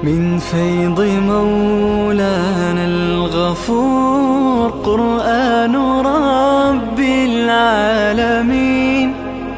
من فيض مولانا الغفور قرآن رب العالمين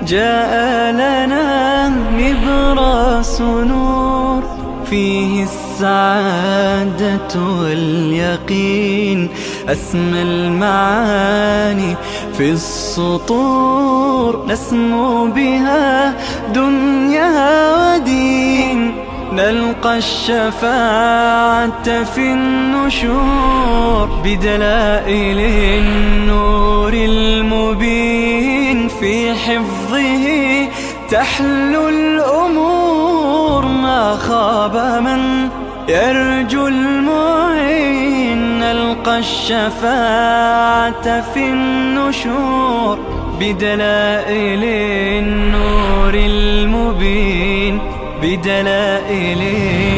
جاء لنا نبراس نور فيه السعادة واليقين أسمى المعاني في السطور نسمو بها دنيا ودين نلقى الشفاعة في النشور بدلائل النور المبين في حفظه تحلو الأمور ما خاب من يرجو المعين نلقى الشفاعة في النشور بدلائل النور المبين بدلائل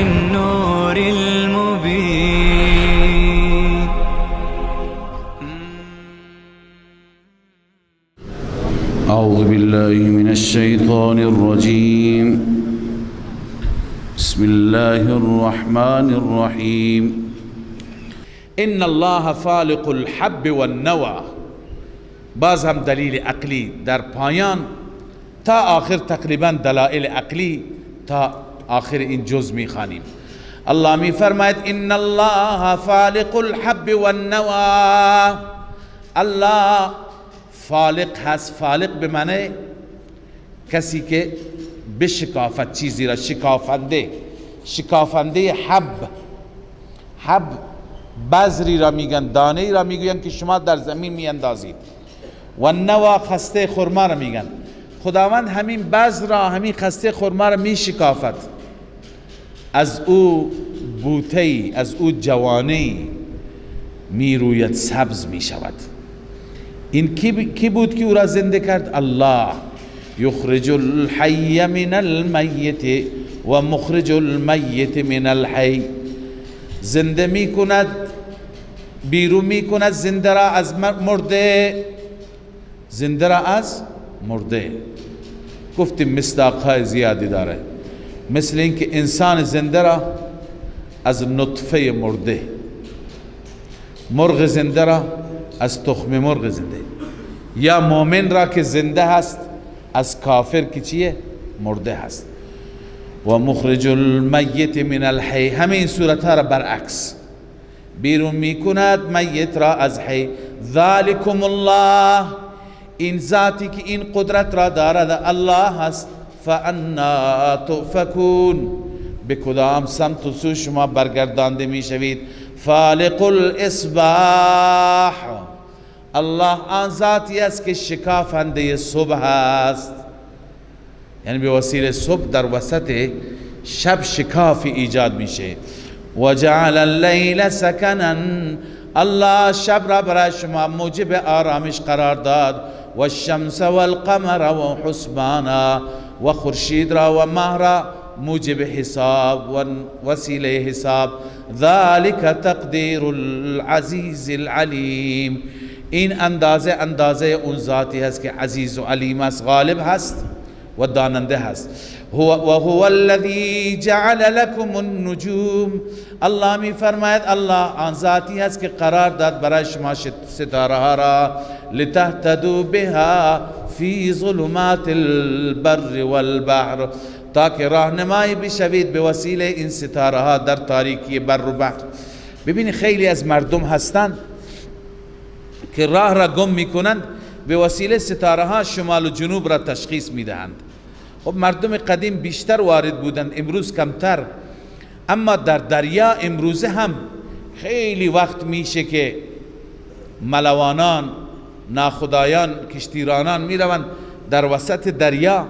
النور المبين. أعوذ بالله من الشيطان الرجيم. بسم الله الرحمن الرحيم. إن الله فالق الحب والنوى. باز هم دلیل عقلی در پایان تا آخر تقریبا دلائل عقلی تا آخر این جز می خوانیم. الله می فرماید ان الله فالق الحب والنوى. الله فالق هست. فالق به معنی کسی که بشکافت چیزی را، شکافنده حب بذری را میگن، دانه را میگوین که شما در زمین میاندازید. و نوا خسته خرما را میگن. خداوند همین بذر را، همین خسته خرما را میشکافد، از او بوته‌ای، از او جوانه‌ای میروید، سبز میشود. این کی بود که او را زنده کرد؟ الله. یخرج الحی من المیت و مخرج المیت من الحی. زنده میکند، بیرون میکند زنده را از مرده، زنده را از مرده. گفتیم مصداقهای زیادی داره، مثل اینکه انسان زنده را از نطفه مرده، مرغ زنده را از تخم مرغ زنده، یا مؤمن را که زنده هست از کافر که چیه؟ مرده هست. و مخرج المیت من الحی. همه این صورت ها را برعکس بیرون میکند میت را از حی. ذالکم الله. این ذاتی که این قدرت را دارد الله هست. فانا تؤفکون. به کدام سمت و سو شما برگردانده میشوید؟ فالق الاصباح. الله آن ذاتی است که شکافنده صبح است، یعنی به وسیله صبح در وسط شب شکافی ایجاد میشه. و جعل اللیل سکنا. الله شب را برای شما موجب آرامش قرار داد. و الشمس و القمر و حسبانا. و خورشید را و ماه را موجب حساب و وسیله حساب. ذلك تقدیر العزیز العلیم. این اندازه اون ذاتی هست که عزیز و علیم است، غالب هست و داننده هست. هو الذی جعل لكم النجوم. الله می فرماید الله آن ذاتی هست که قرار داد برای شما ستاره ها را، لتهتدوا بها فی ظلمات البر والبحر، تاکه راهنمایی بشوید به وسیله این ستاره ها در تاریکی بر و بحر. ببینید خیلی از مردم هستند که راه را گم میکنند، به وسیله ستاره ها شمال و جنوب را تشخیص میدهند. خب مردم قدیم بیشتر وارد بودند، امروز کمتر. اما در دریا امروزه هم خیلی وقت میشه که ملوانان، ناخدایان، کشتیرانان میروند در وسط دریا،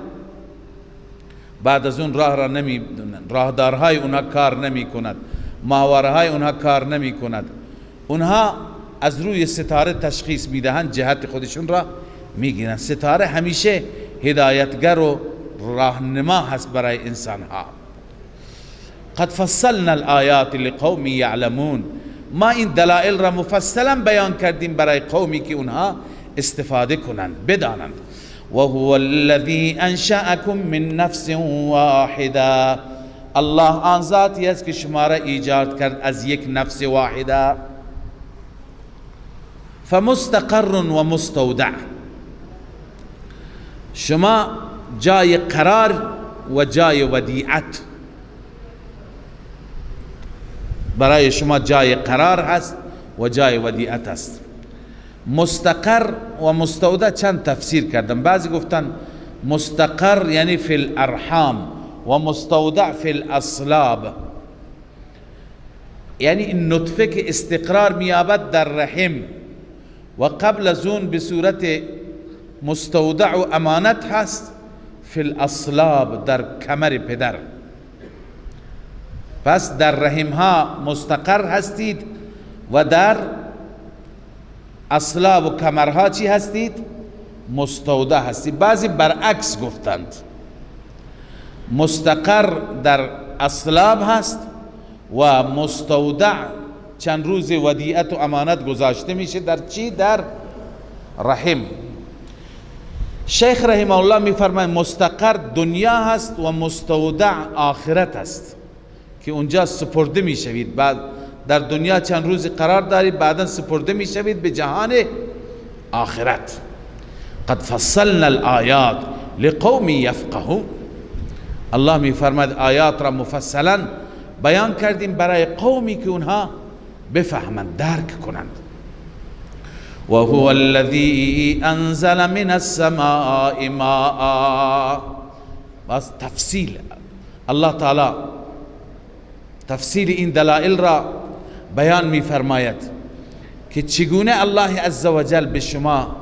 بعد از اون راه را نمیدونند، راهدارهای اونها کار نمی کند، ماهوارهای اونها کار نمی کند. اونها از روی ستاره تشخیص میدهند، جهت خودشون را میگیرند. ستاره همیشه هدایتگر و راهنما هست برای انسان ها. قد فصلنا الآیات لقوم یعلمون. ما این دلائل را مفصلا بیان کردیم برای قومی که اونها استفاده کنند، بدانند. و هو الذی انشأکم من نفس واحده. الله آن ذاتی است که شما را ایجاد کرد از یک نفس واحده. فمستقر و مستودع، شما جای قرار و جای ودیعت، برای شما جای قرار هست و جای ودیعت هست. مستقر و مستودع چند تفسیر کردم. بعضی گفتن مستقر یعنی فی الارحام و مستودع فی الاصلاب، یعنی این نطفه که استقرار میابد در رحم و قبل از اون به صورت مستودع و امانت هست فی الاصلاب، در کمر پدر. پس در رحم ها مستقر هستید و در اصلاب و کمرها چی هستید؟ مستودع هستید. بعضی برعکس گفتند، مستقر در اصلاب هست و مستودع چند روز ودیعت و امانت گذاشته میشه در چی؟ در رحم. شیخ رحمه الله میفرماید مستقر دنیا هست و مستودع آخرت هست که اونجا سپرده میشوید. بعد در دنیا چند روز قرار دارید، بعدا سپرده میشوید به جهان آخرت. قد فصلنا الآیات لقوم یفقهون، الله میفرماید آیات را مفصلا بیان کردیم برای قومی که اونها بفهمند، درک کنند. و هو الذی انزل من السماء ماء، بس تفصیل الله تعالی تفصیل این دلائل را بیان میفرماید که چگونه الله عزوجل به شما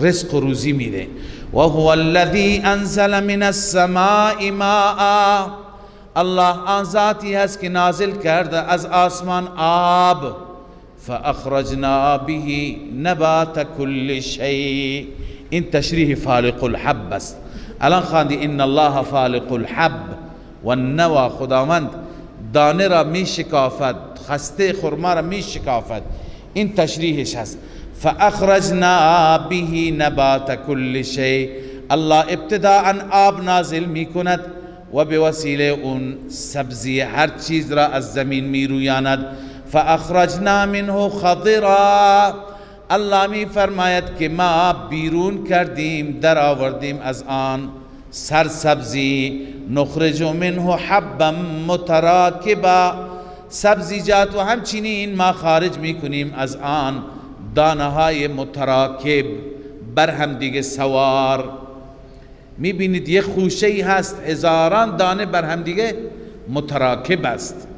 رزق و روزی میده. و هو الذی انزل من السماء ماء، الله آن ذاتی هست که نازل کرده از آسمان آب. فاخرجنا به نبات كل شيء، این تشریح فالق الحب است. الان خواندی ان الله فالق الحب و النوى، خداوند دانه را می شکافد، خسته خرما را می شکافد، این تشریحش هست. فاخرجنا به نبات كل شيء، الله ابتداء آب نازل می کند و به وسیله اون سبزی هر چیز را از زمین می رویاند. فاخرجنا منه خضرا، الله می فرماید که ما بیرون کردیم، در آوردیم از آن سرسبزی. نخرج منه حبا متراکبا، سبزیجات و همچنین ما خارج می کنیم از آن دانه های متراکب، بر هم دیگه سوار. می بینید یک خوشه هست، هزاران دانه بر هم دیگه متراکب است.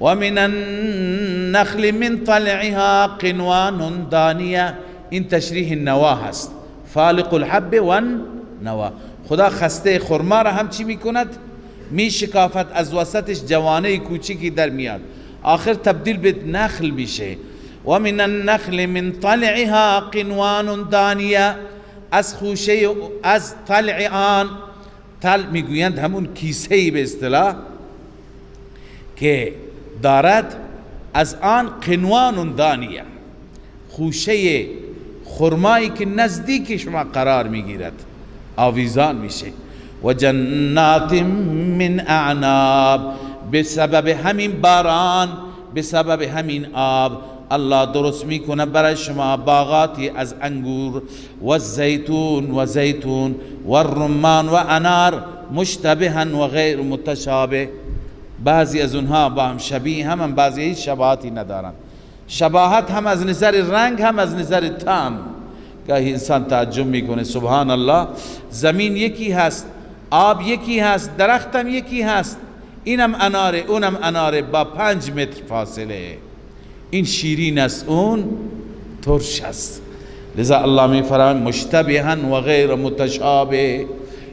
و من النخل من طلعها قنوان دانیه، این تشریح النوا هست. فالق الحب و النوا، خدا خسته خرما را هم چی می کند؟ می شکافت، از وسطش جوانه کوچکی در میاد، آخر تبدیل به نخل میشه. و من النخل من طلعها قنوان دانیه، از خوشه از طلع آن، طلع میگویند همون کیسه‌ای به اصطلاح که دارد، از آن قنوان دانیه، خوشه خرمایی که نزدیک شما قرار میگیرد، آویزان میشه. و جنات من اعناب، به سبب همین باران، به سبب همین آب الله درست میکنه برای شما باغاتی از انگور و زیتون و زیتون و الرمان و انار، مشتبها و غیر متشابه. بعضی از اونها با هم شبیه هم بعضی هیچ شباهتی ندارن، شباهت هم از نظر رنگ هم از نظر طعم. گاهی انسان تعجب میکنه سبحان الله، زمین یکی هست، آب یکی هست، درخت هم یکی هست، اینم اناره اونم اناره، با 5 متر فاصله، این شیرین است اون ترش است. لذا الله میفرماید مشتبها و غیر متشابه،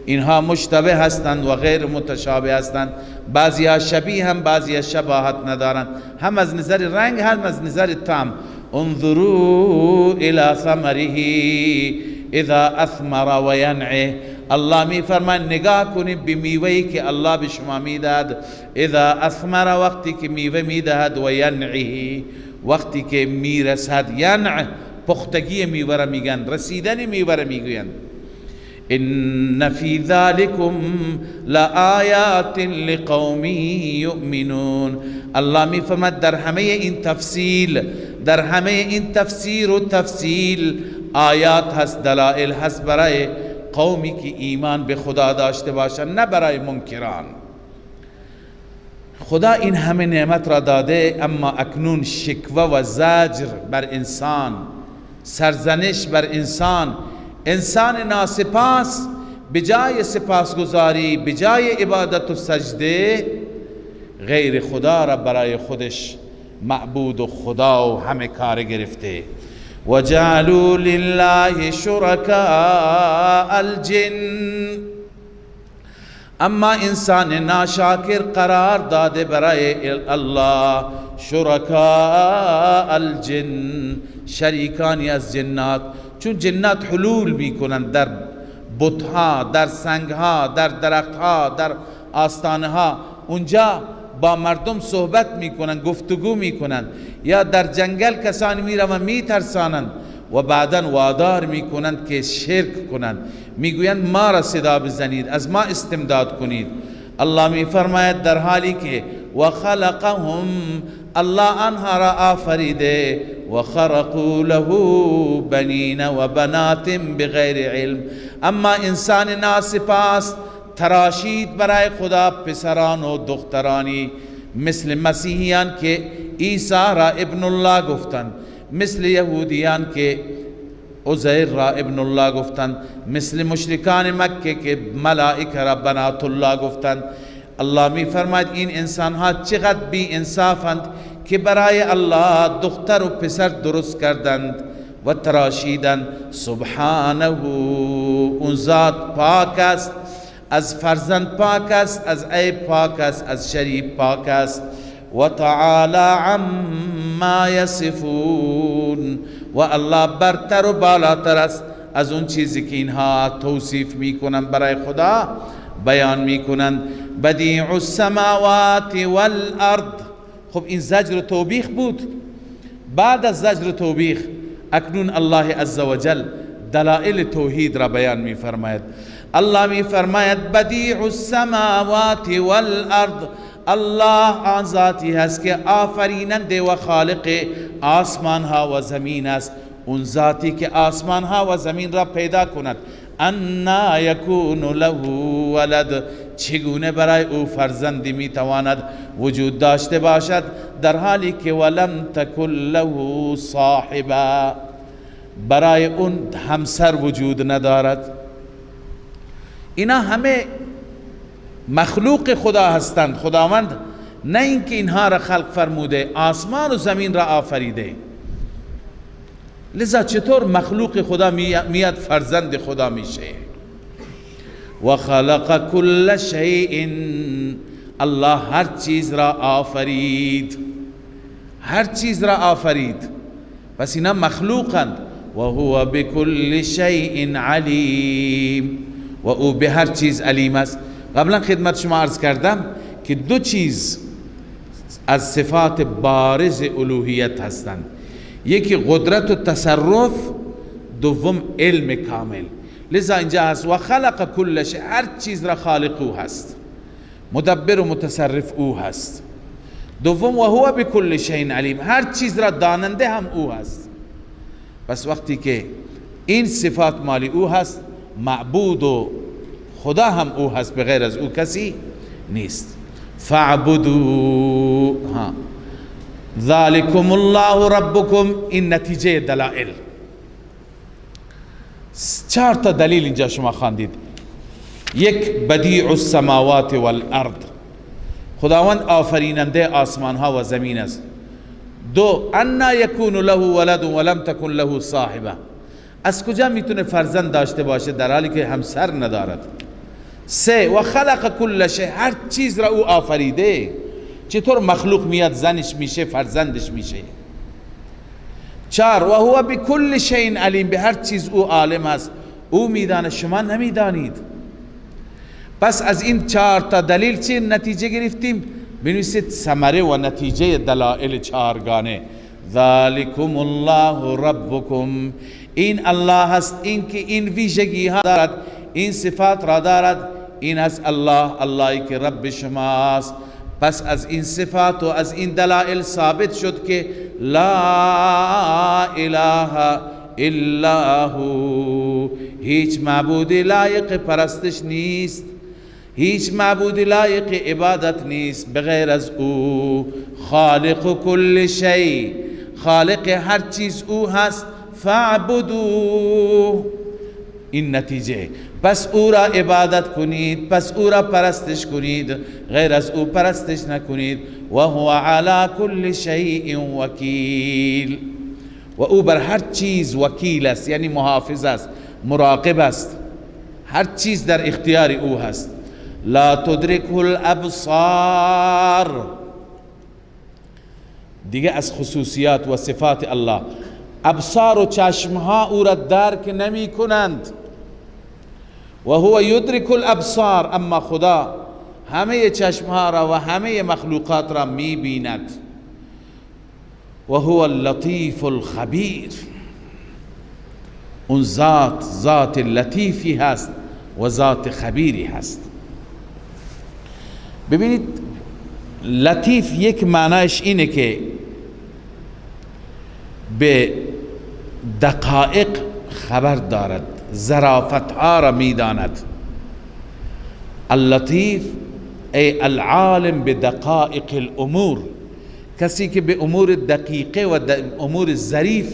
اینها مشتبه هستند و غیر متشابه هستند، بعضی ها شبیه هم بعضی ها شباهت ندارند، هم از نظر رنگ هم از نظر طعم. انظروا الى ثمره اذا اثمر و ینعه، الله می فرماید نگاه کنید به میوه‌ای که الله به شما میدهد، اذا اثمر وقتی که میوه میدهد، و ینعه وقتی که میرسد. ینع پختگی میوه را میگن، رسیدن میوه را میگویند. ان فی ذلکم لآیات لقوم یؤمنون. الله می فرماید در همه این تفصیل، در همه این تفسیر و تفصیل آیات هست، دلائل هست برای قومی که ایمان به خدا داشته باشند، نه برای منکران. خدا این همه نعمت را داده، اما اکنون شکوه و زجر بر انسان، سرزنش بر انسان. انسان ناسپاس بجای سپاسگزاری، بجای عبادت و سجده، غیر خدا را برای خودش معبود و خدا و همه کار گرفته. وجعلوا لله شرکاء الجن. اما انسان ناشاکر قرار داده برای الله شرکاء الجن، شریکانی از جنات. چون جنات حلول میکنند در بتها، در سنگها، در درختها، در آستانها، اونجا با مردم صحبت میکنند، گفتگو میکنند، یا در جنگل کسانی میروند میترسانند و بعدا وادار میکنند که شرک کنند، میگویند ما را صدا بزنید، از ما استمداد کنید. الله میفرماید در حالی که و خلقهم، الله آنها را آفریده، و خرقوا له بنین و بنات بغیر علم. اما انسان ناسپاس تراشید برای خدا پسران و دخترانی، مثل مسیحیان که عیسی را ابن الله گفتند، مثل یهودیان که عزیر را ابن الله گفتند، مثل مشرکان مکه که ملائکه را بنات الله گفتند. الله می فرماید این انسان ها چقدر بی انصافند که برای الله دختر و پسر درست کردند و تراشیدند. سبحانه، اون ذات پاک است، از فرزند پاک است، از عیب پاک است، از شریف پاک است. و تعالی عما یصفون، و الله برتر و بالاتر است از اون چیزی که اینها توصیف میکنند برای خدا بیان میکنند. بدیع السماوات والارض. خب این زجر و توبیخ بود. بعد از زجر و توبیخ اکنون الله عزوجل دلائل توحید را بیان میفرماید. الله میفرماید بدیع السماوات والارض، الله آن ذاتی هست که آفریننده و خالق آسمان ها و زمین است. اون ذاتی که آسمان ها و زمین را پیدا کند. انا یکون له ولد، چگونه برای او فرزندی میتواند وجود داشته باشد در حالی که ولم تکن له صاحبه، برای اون همسر وجود ندارد. اینا همه مخلوق خدا هستند. خداوند نه اینکه اینها را خلق فرموده، آسمان و زمین را آفریده. لذا چطور مخلوق خدا میاد فرزند خدا میشه؟ و خلق کل شیء، الله هر چیز را آفرید، هر چیز را آفرید. پس اینا مخلوقند. و هو بكل شیء علیم، و او به هر چیز علیم است. قبلا خدمت شما عرض کردم که دو چیز از صفات بارز الوهیت هستند، یکی قدرت و تصرف، دوم علم کامل. لذا اینجا هست و خلق کل شیء، هر چیز را خالق او هست، مدبر و متصرف او هست. دوم و هو بكل شیء علیم، هر چیز را داننده هم او هست. پس وقتی که این صفات مالی او هست، معبود و خدا هم او هست، بغیر از او کسی نیست. فاعبدوا ذالکم الله ربکم. این نتیجه دلائل. 4 تا دلیل اینجا شما خواندید. یک، بدیع السماوات والارض، خداوند آفریننده آسمان ها و زمین است. دو، انا یکون له ولد ولم تکن له صاحبه، از کجا میتونه فرزند داشته باشه در حالی که همسر ندارد. سه، و خلق کل شیء، هر چیز را او آفریده. چطور مخلوق میاد زنش میشه فرزندش میشه؟ 4، و هو بكل شیء علیم، به هر چیز او عالم است، او میداند شما نمیدانید. پس از این 4 تا دلیل چه نتیجه گرفتیم؟ بنویسید ثمره و نتیجه دلائل 4 گانه. ذالکم الله ربکم، این الله هست، این که این ویژگی ها دارد، این صفات را دارد، این از الله، اللهی که رب شماست. پس از این صفات و از این دلائل ثابت شد که لا اله الا هو، هیچ معبود لایق پرستش نیست، هیچ معبود لایق عبادت نیست بغیر از او. خالق کل شیء، خالق هر چیز او هست. فاعبدوه، این نتیجه. پس او را عبادت کنید، پس او را پرستش کنید، غیر از او پرستش نکنید. و هو علی کل شیء وکیل، و او بر هر چیز وکیل است، یعنی محافظ است، مراقب است، هر چیز در اختیار او هست. لا تدرکه الابصار، دیگه از خصوصیات و صفات الله. ابصار و چشمها او را درک نمی کنند. و هو یدرک الابصار، اما خدا همه چشمها را و همه مخلوقات را می بیند. و هو اللطیف الخبیر، اون ذات لطیفی هست و ذات خبیری هست. ببینید لطیف یک معنایش اینه که به دقایق خبر دارد، ظرافتها را میداند. اللطیف ای العالم بدقائق الامور، کسی که به امور دقیقه و امور ظریف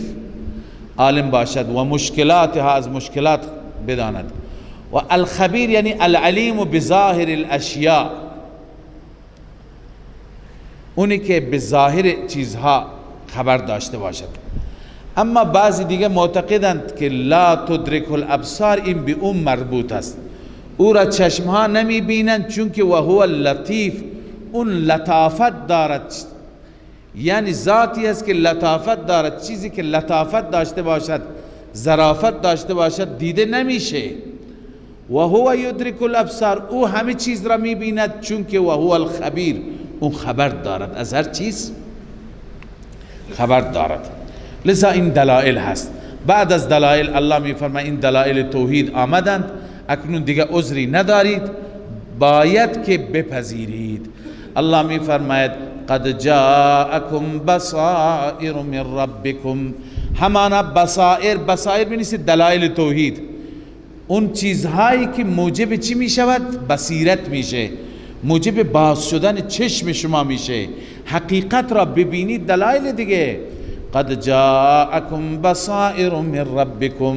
عالم باشد و مشکلاتها، از مشکلات بداند. و الخبیر یعنی العلیم بظاهر الاشیاء، اونی که به ظاهر چیزها خبر داشته باشد. اما بعضی دیگه معتقدند که لا تدرک الابصار، این به اون مربوط است، او را چشمها نمی بینند، چون که و هو اللطیف، اون لطافت دارد، یعنی ذاتی است که لطافت دارد. چیزی که لطافت داشته باشد، ظرافت داشته باشد، دیده نمیشه. و هو یدرک الابصار، او همه چیز را می بیند، چون که و هو الخبیر، اون خبر دارد، از هر چیز خبر دارد. لذا این دلائل هست. بعد از دلائل الله می فرماید این دلائل توحید آمدند، اکنون دیگه عذری ندارید، باید که بپذیرید. الله می فرماید قد جاءکم بصائر من ربکم، همانا بصائر، بصائر بنویسید دلائل توحید، اون چیزهایی که موجب چی می شود؟ بصیرت میشه، موجب باز شدن چشم شما میشه، حقیقت را ببینید. دلائل دیگه قد جاءکم بصائر من ربکم،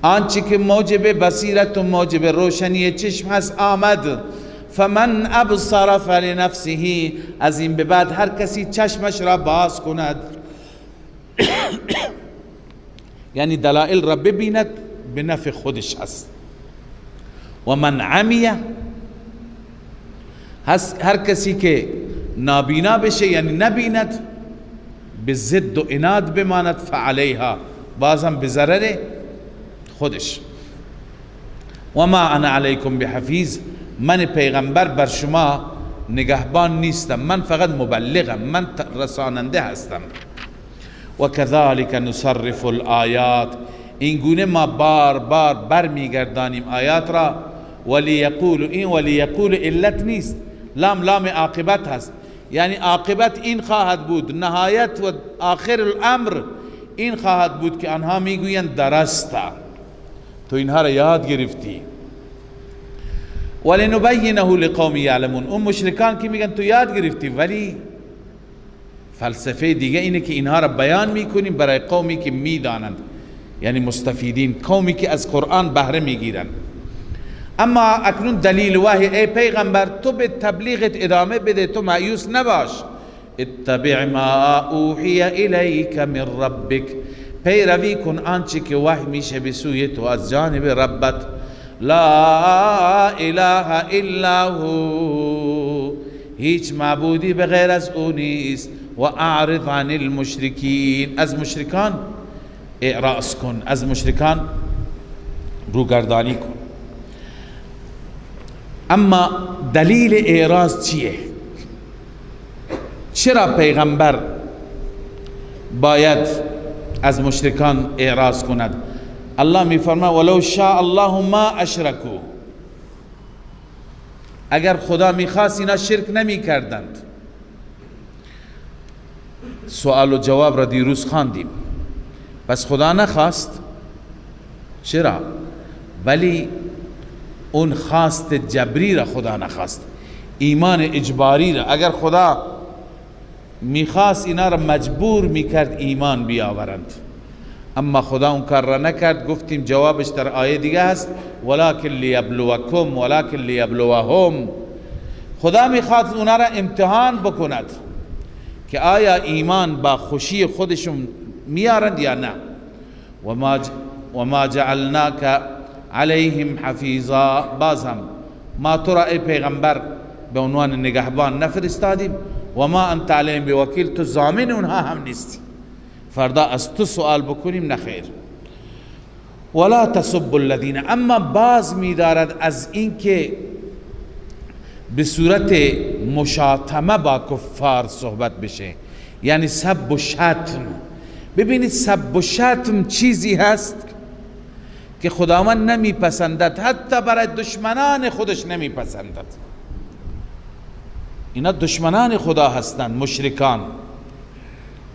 آنچه که موجب بصیرت و موجب روشنی چشم هست آمد. فمن ابصر فلنفسه، از این به بعد هر کسی چشمش را باز کند یعنی دلائل را ببیند، به نفع خودش هست. و من عمیه، هر کسی که نابینا بشه یعنی نبیند، به ضد و عناد بماند، فعلیها، بازم به ضرر خودش. و ما انا علیکم بحفیظ، من پیغمبر بر شما نگهبان نیستم، من فقط مبلغم، من رساننده هستم. و کذالک نصرف الآیات، این گونه ما بار بار برمیگردانیم آیات را. ولیقول، این ولیقول علت نیست، لام لام عاقبت هست، یعنی عاقبت این خواهد بود، نهایت و آخر الامر این خواهد بود که آنها میگویند درسته، تو اینها را یاد گرفتی. ولنبینه لقوم یعلمون، اون مشرکان که میگن تو یاد گرفتی، ولی فلسفه دیگه اینه که اینها را بیان میکنیم برای قومی که میدانند، یعنی مستفیدین، قومی که از قرآن بهره میگیرند. اما اکنون دلیل وحی، ای پیغمبر تو به تبلیغت ادامه بده، تو مایوس نباش. اتبع ما اوحی الیک من ربک، پیروی کن آنچه که وحی میشه به سوی تو از جانب ربت. لا اله الا هو، هیچ معبودی بغیر از او نیست. و اعرض عن المشرکین، از مشرکان اعراض کن، از مشرکان روگردانی کن. اما دلیل اعراض چیه؟ چرا پیغمبر باید از مشرکان اعراض کند؟ الله میفرماید ولو شاء الله ما اشرکوا، اگر خدا میخواست اینا شرک نمیکردند. سوال و جواب را دیروز خواندیم. پس خدا نخواست، چرا؟ ولی اون خواست جبری را خدا نخواست، ایمان اجباری را. اگر خدا میخواست اینا را مجبور میکرد ایمان بیاورند، اما خدا اون کار را نکرد. گفتیم جوابش در آیه دیگه هست ولکن لیبلوکم ولکن لیبلوهم. خدا میخواد اونا را امتحان بکند که آیا ایمان با خوشی خودشون میارند یا نه. و ما جعلناک علیهم حفیظا، باز هم ما تو را ای پیغمبر به عنوان نگهبان نفرستادیم. و ما انت علیهم بوکیل، تو ضامن اونها هم نیستی، فردا از تو سوال بکنیم نخیر. ولا تسبوا الذین، اما باز می‌دارد از اینکه به صورت مشاتمه با کفار صحبت بشه، یعنی سب و شتم. ببینید سب و شتم چیزی هست که خداوند نمیپسندد، حتی برای دشمنان خودش نمیپسندد. اینا دشمنان خدا هستند، مشرکان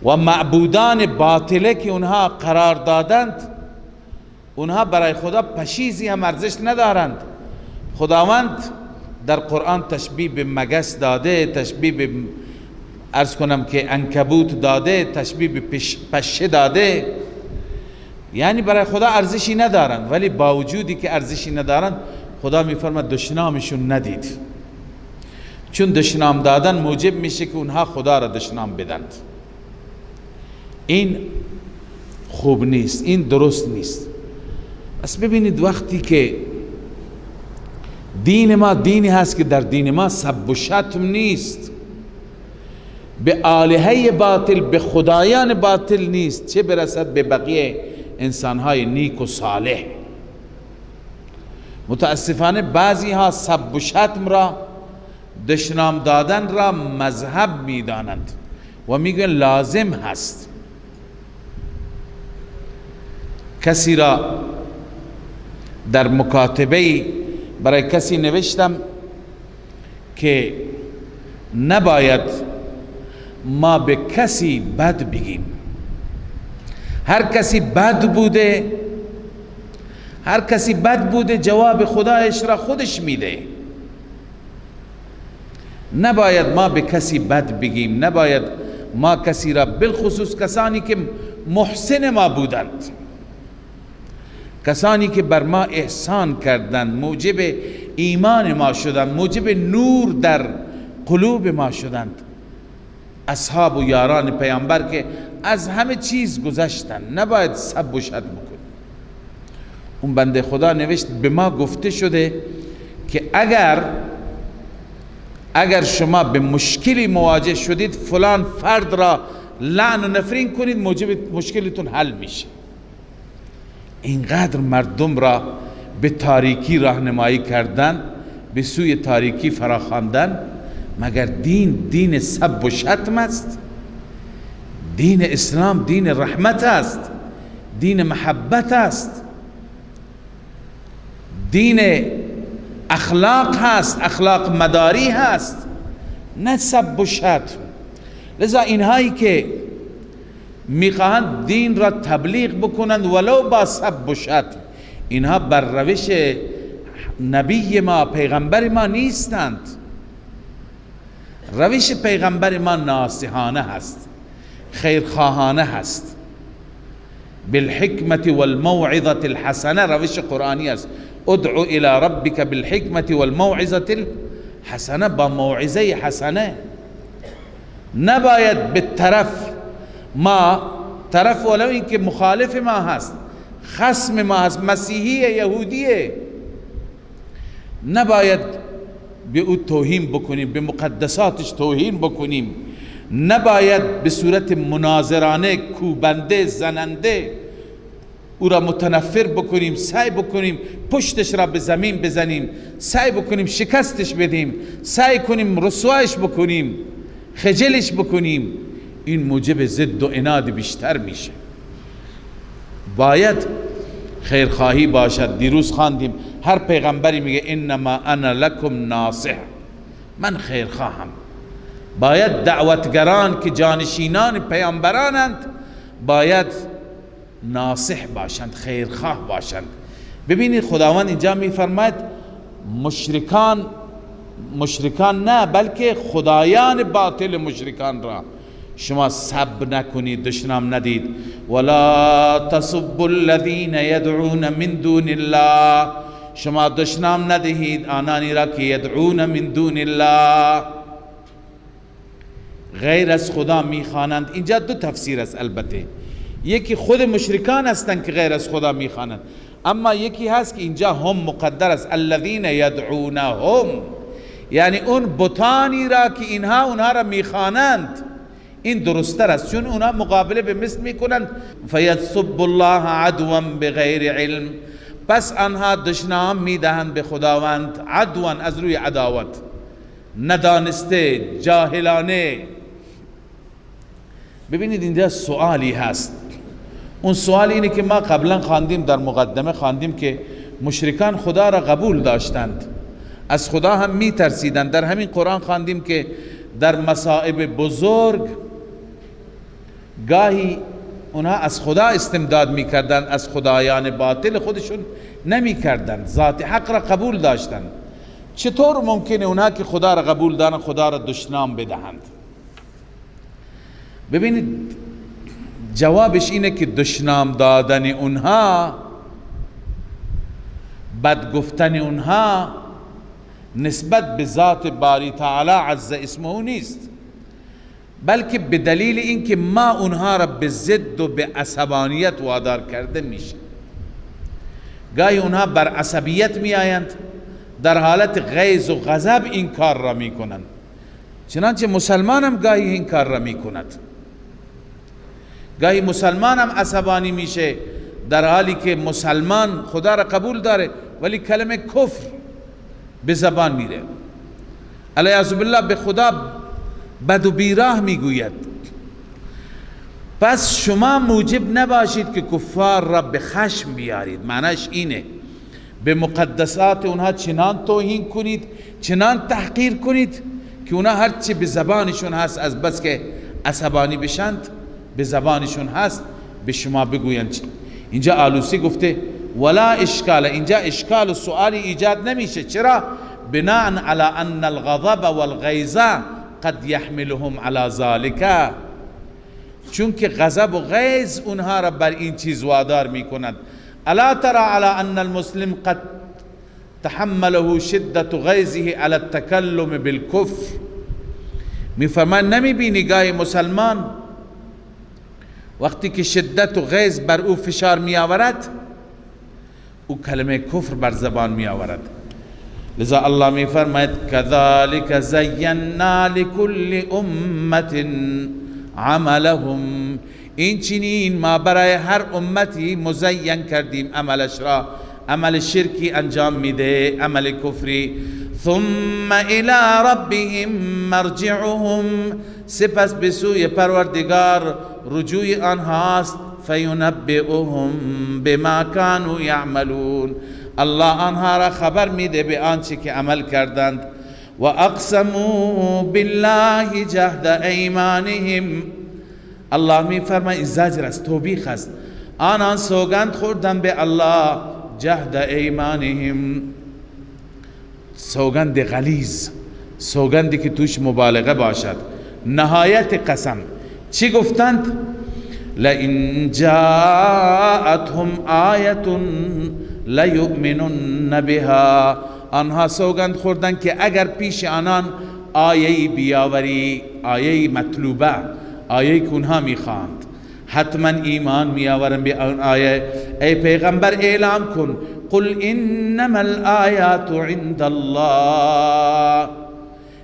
و معبودان باطله که اونها قرار دادند، اونها برای خدا پشیزی هم ارزش ندارند. خداوند در قرآن تشبیه به مگس داده، تشبیه به عرض کنم که عنکبوت داده، تشبیه به پشه داده، یعنی برای خدا ارزشی ندارند. ولی با وجودی که ارزشی ندارند، خدا میفرماید دشنامشون ندید، چون دشنام دادن موجب میشه که اونها خدا را دشنام بدند. این خوب نیست، این درست نیست. پس ببینید وقتی که دین ما دینی هست که در دین ما سب و شتم نیست، به آلهه باطل، به خدایان باطل نیست، چه برسد به بقیه انسانهای نیک و صالح. متاسفانه بعضی ها سب و شتم را، دشنام دادن را مذهب میدانند و میگن لازم هست. کسی را در مکاتبه برای کسی نوشتم که نباید ما به کسی بد بگیم. هر کسی بد بوده جواب خدایش را خودش میده. نباید ما به کسی بد بگیم، نباید ما کسی را، بالخصوص کسانی که محسن ما بودند، کسانی که بر ما احسان کردند، موجب ایمان ما شدند، موجب نور در قلوب ما شدند، اصحاب و یاران پیامبر که از همه چیز گذشتند، نباید سب و شتم بکنیم. اون بنده خدا نوشت به ما گفته شده که اگر شما به مشکلی مواجه شدید فلان فرد را لعن و نفرین کنید، موجب مشکلتون حل میشه. اینقدر مردم را به تاریکی راهنمایی کردن، به سوی تاریکی فراخواندن. مگر دین سب و شتم است؟ دین اسلام دین رحمت است، دین محبت است، دین اخلاق هست، اخلاق مداری هست، نه سب و شتم. لذا اینهایی که میخواهند دین را تبلیغ بکنند ولو با سب و شتم، اینها بر روش نبی ما، پیغمبر ما نیستند. روش پیغمبر ما ناصحانه هست، خیرخواهانه هست، بالحکمت والموعظة الحسنه. روش قرآنی است، ادعو الى ربک بالحکمت والموعظة الحسنه، با موعظه حسنه. نباید به طرف ولو این که مخالف ما هست، خصم ما هست، مسیحی یهودیه، نباید به او توهین بکنیم، به مقدساتش توهین بکنیم، نباید به صورت مناظرانه، کوبنده، زننده او را متنفر بکنیم، سعی بکنیم پشتش را به زمین بزنیم، سعی بکنیم شکستش بدیم، سعی کنیم رسوایش بکنیم، خجلش بکنیم. این موجب ضد و عناد بیشتر میشه. باید خیرخواهی باشد. دیروز خواندیم هر پیغمبری میگه انما انا لکم ناصح، من خیرخواهم. باید دعوتگران که جانشینان پیامبرانند باید ناصح باشند، خیرخواه باشند. ببینید خداوند اینجا میفرماید مشرکان نه، بلکه خدایان باطل مشرکان را شما سب نکنید، دشنام ندید. ولا تسبوا الذين يدعون من دون الله، شما دشنام ندهید آنانی را که یدعون من دون الله، غیر از خدا میخوانند. اینجا دو تفسیر است البته، یکی خود مشرکان هستند که غیر از خدا میخوانند، اما یکی هست که اینجا هم مقدر است، الذین یدعونهم، یعنی اون بتانی را که اونها را میخوانند. این درست‌تر است، چون اونها مقابله به مثل میکنند. فیسب الله عدوا بغیر علم، پس آنها دشنام میدهند به خداوند عدوا، از روی عداوت، ندانسته، جاهلانه. ببینید اینجا سوالی هست. اون سوال اینه که ما قبلا خواندیم، در مقدمه خواندیم که مشرکان خدا را قبول داشتند، از خدا هم می ترسیدند. در همین قرآن خواندیم که در مصائب بزرگ گاهی اونها از خدا استمداد می کردند، از خدایان باطل خودشون نمی کردند، ذات حق را قبول داشتند. چطور ممکنه اونها که خدا را قبول دارند خدا را دشنام بدهند؟ ببینید جوابش اینه که دشنام دادن اونها، بد گفتن اونها نسبت به ذات باری تعالی عز اسمه نیست، بلکه به دلیل اینکه ما اونها را به ضد و به عصبانیت وادار کرده میشه. گاهی اونها بر عصبیت می آیند، در حالت غیظ و غضب این کار را می کنند. چنانچه مسلمان هم گاهی این کار را می کند. گاهی مسلمان هم عصبانی میشه در حالی که مسلمان خدا را قبول داره ولی کلمه کفر به زبان میره، علیاذ بالله به خدا بد و بیراه میگوید. پس شما موجب نباشید که کفار را به خشم بیارید. معنیش اینه به مقدسات اونها چنان توهین کنید، چنان تحقیر کنید که اونها هرچی به زبانشون هست از بس که عصبانی بشند به زبانشون هست به شما بگویند. اینجا آلوسی گفته ولا اشکال، اینجا اشکال و سؤالی ایجاد نمیشه. چرا؟ بناء على ان الغضب والغیظ قد يحملهم على ذلك، چون که غضب و غیظ اونها را بر این چیز وادار میکنند. الا ترى على ان المسلم قد تحمله شدت غیظه على التکلم بالکفر، میفرمان نمیبینی گاهی مسلمان وقتی که شدت و غیظ بر او فشار می آورد او کلمه کفر بر زبان می آورد. لذا الله می فرماید كذلك زینا لكل امة عملهم، این چنین ما برای هر امتی مزین کردیم عملش را. عمل شرکی انجام میده، عمل کفری. ثم الى ربهم مرجعهم، سپس به سوی پروردگار رجوع آنهاست. فینبئهم بما كانوا یعملون، الله آنها را خبر میده به آنچه که عمل کردند. و اقسموا بالله جهد ایمانهم، الله می فرماید زجر است، توبیخ است. آنان سوگند خوردن به الله جهد ایمانهم، سوگند غلیظ، سوگندی که توش مبالغه باشد، نهایت قسم. چی گفتند؟ لئن جاءتهم آیة لیؤمنن بها، آنها سوگند خوردن که اگر پیش آنان آیه‌ای بیاوری، آیه مطلوبه، آیه که اونها میخواند، حتما ایمان میآورن به آن آیه. ای پیغمبر اعلام کن قل انما الآیات عند الله،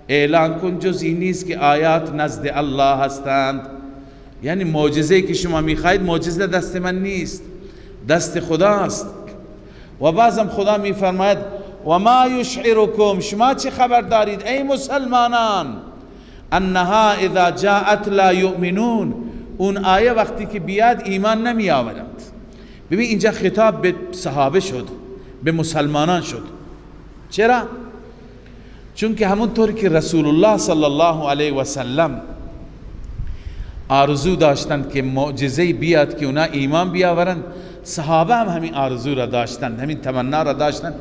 اعلان کن جز این نیست که آیات نزد الله هستند. یعنی معجزه‌ای که شما میخواهید معجزه دست من نیست، دست خداست. و بعضم خدا میفرماید و ما یشعرکم، شما چه خبر دارید ای مسلمانان، انها اذا جاءت لا یؤمنون، اون آیه وقتی که بیاد ایمان نمی آورند. ببین اینجا خطاب به صحابه شد، به مسلمانان شد. چرا؟ چون که همونطور که رسول الله صلی الله علیه و سلم آرزو داشتند که معجزه بیاد که اونا ایمان بیاورند، صحابه هم همین آرزو را داشتند، همین تمنا را داشتند.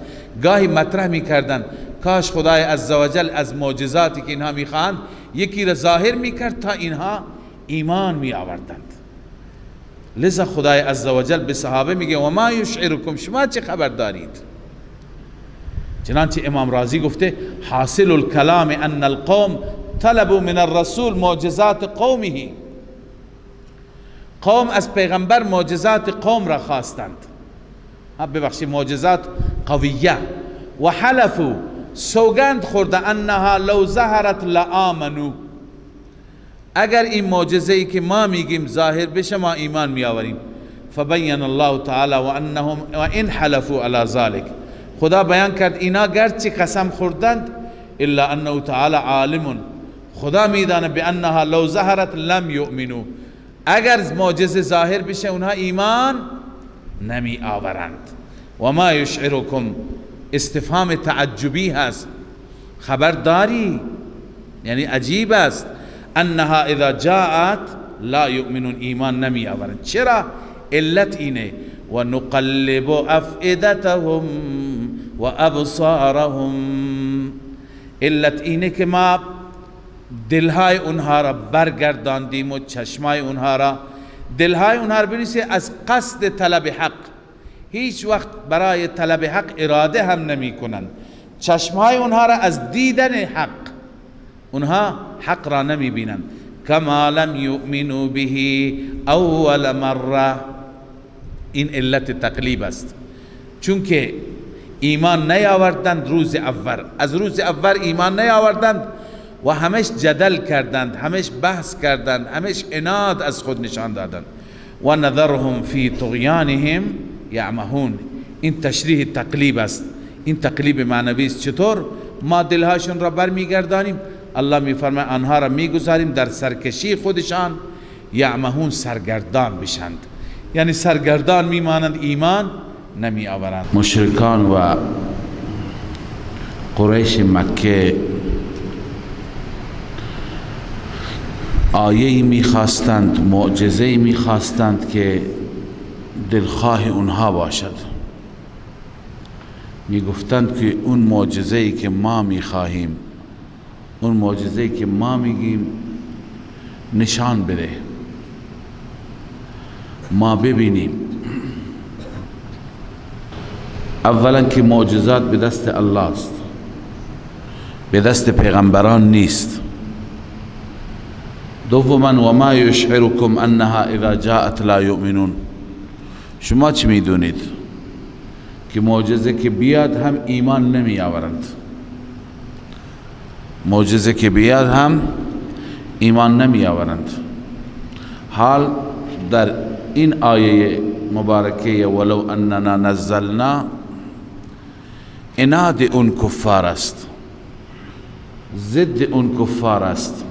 گاهی مطرح میکردند کاش خدای عزوجل از معجزاتی که اینها میخواهند یکی را ظاهر میکرد تا اینها ایمان میآوردند. لذا خدای عزوجل به صحابه میگه و ما یشعرکم، شما چه خبر دارید؟ چنانچه امام رازی گفته حاصل الکلام ان القوم طلبوا من الرسول معجزات قومه، قوم از پیغمبر معجزات قوم را خواستند، ببخشید معجزات قویه، و حلفوا سوگند خورده انها لو ظهرت لآمنوا، اگر این معجزه ای که ما میگیم ظاهر بشه ما ایمان میآوریم. فبین الله تعالی و انهم و ان حلفوا علی ذلك، خدا بیان کرد اینا گرچه قسم خوردند الا انه تعالی عالم، خدا میدانه بانها لو ظهرت لم یؤمنوا، اگر معجزه ظاهر بشه اونها ایمان نمی آورند. و ما یشعرکم استفهام تعجبی هست، خبرداری یعنی عجیب است، انها اذا جاءت لا یؤمنون، ایمان نمی آورند. چرا؟ علت اینه و نقلب افئدتهم و ابصارهم، علت اینه که ما دلهای اونها را برگرداندیم و چشمای اونها را، دلهای اونها را بنویسه از قصد طلب حق، هیچ وقت برای طلب حق اراده هم نمی کنند، چشمهای اونها را از دیدن حق، اونها حق را نمی بینند. کما لم یؤمنوا به اول مره، این علت تقلیب است، چون که ایمان نیاوردند روز اول، از روز اول ایمان نیاوردند و همش جدل کردند، همش بحث کردند، همش عناد از خود نشان دادند. و نذرهم فی طغیانهم یعمهون، این تشریح تقلیب است، این تقلیب معنوی است. چطور؟ ما دلهاشون را برمیگردانیم، الله میفرماید آنها را میگذاریم در سرکشی خودشان، یعمهون سرگردان بشند، یعنی سرگردان میمانند، ایمان نمی آورند. مشرکان و قریش مکه آیه‌ای میخواستند، معجزه‌ای میخواستند که دلخواه اونها باشد. میگفتند که اون معجزه‌ای که ما میخواهیم، اون معجزه‌ای که ما میگیم نشان بده، ما ببینیم. اولا که معجزات به دست الله است، به دست پیغمبران نیست. دوما و ما یشعرکم انها اذا جاءت لا یؤمنون، شما چی میدونید که معجزه که بیاد هم ایمان نمی آورند، معجزه که بیاد هم ایمان نمی آورند. حال در این آیه مبارکه ولو اننا نزلنا، عناد اون کفار است، ضد اون کفار است،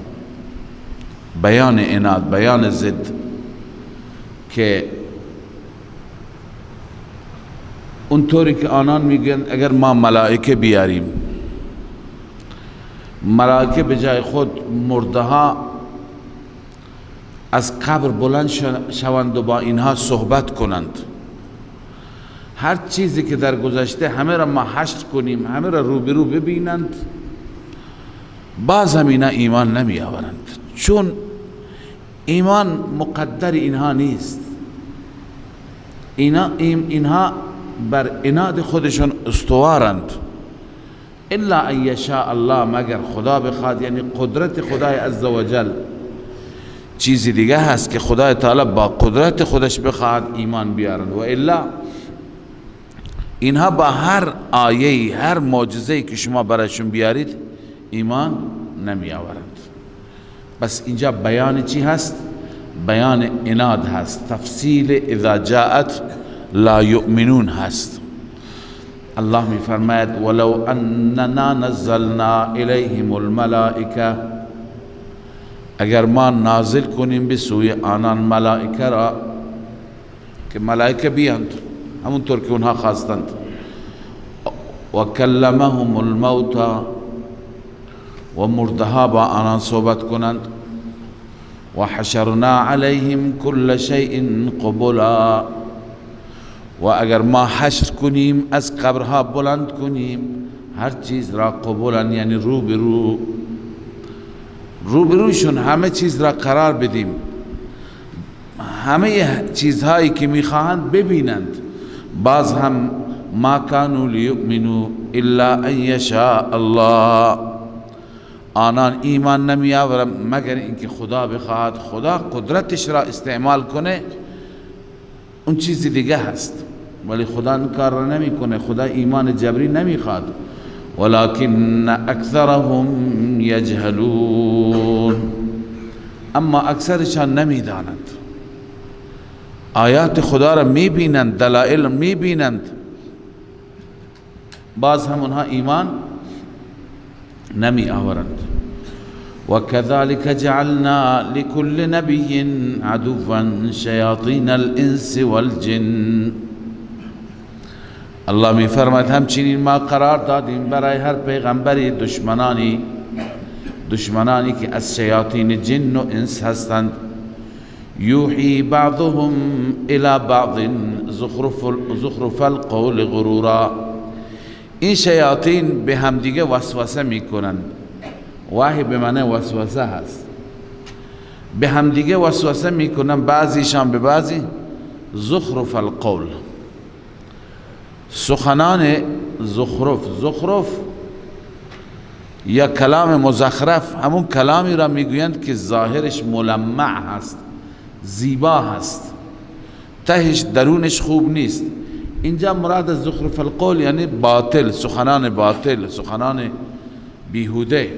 بیان عناد، بیان ضد، که اونطوری که آنان میگن اگر ما ملائکه بیاریم، ملائکه به جای خود مردها از قبر بلند شوند و با اینها صحبت کنند، هر چیزی که در گذشته همه را ما حشر کنیم، همه را روبرو ببینند، باز هم اینا ایمان نمی آورند، چون ایمان مقدر اینها نیست. اینها بر عناد خودشون استوارند، الا ان یشاء الله، مگر خدا بخواد، یعنی قدرت خدای عزوجل. چیزی دیگه هست که خدای تعالی با قدرت خودش بخواد ایمان بیارند، و الا اینها با هر آیه، هر معجزه‌ای که شما برایشون بیارید ایمان نمی آورند. بس اینجا بیان چی هست؟ بیان عناد هست، تفصیل اذا جاءت لا یؤمنون هست. الله می فرماید ولو اننا نزلنا الیهم الملائکه، اگر ما نازل کنیم به سوی آنان ملائکه را، که ملائکه بیاند همونطور که اونها خواستند. و کلمهم الموتى و مردها با آنان صحبت کنند. و حشرنا علیهم کل شیء قبلا، و اگر ما حشر کنیم از قبرها بلند کنیم هر چیز را قبولا، یعنی روبروشون همه چیز را قرار بدیم، همه چیزهایی که میخواهند ببینند. باز هم ما کانوا لیؤمنوا الا ان یشاء الله، آنان ایمان نمی آورند مگر اینکه خدا بخواهد. خدا قدرتش را استعمال کنه اون چیز دیگه هست، ولی خدا این کار را نمی کنه. خدا ایمان جبری نمی خواد. ولكن اکثرهم یجهلون، اما اکثرشان نمی دانند. آیات خدا را می بینند، دلائل می بینند، باز هم اونها ایمان نمی آورند. و كذلك جعلنا لكل نبي عدوا شياطين الانس والجن. الله می فرماید همچنین ما قرار دادیم برای هر پیغمبری دشمنانی که از شیاطین جن و انس هستند. یوحی بعضهم الى بعض زخرف القول غرورا، این شیاطین به همدیگه وسوسه میکنند. وحی به معنی وسوسه هست، به همدیگه وسوسه میکنن بعضیشان به بعضی. زخرف القول، سخنان زخرف یا کلام مزخرف، همون کلامی را میگویند که ظاهرش ملمع هست، زیبا هست، تهش درونش خوب نیست. اینجا مراد از زخرف القول یعنی باطل، سخنان باطل، سخنان بیهوده.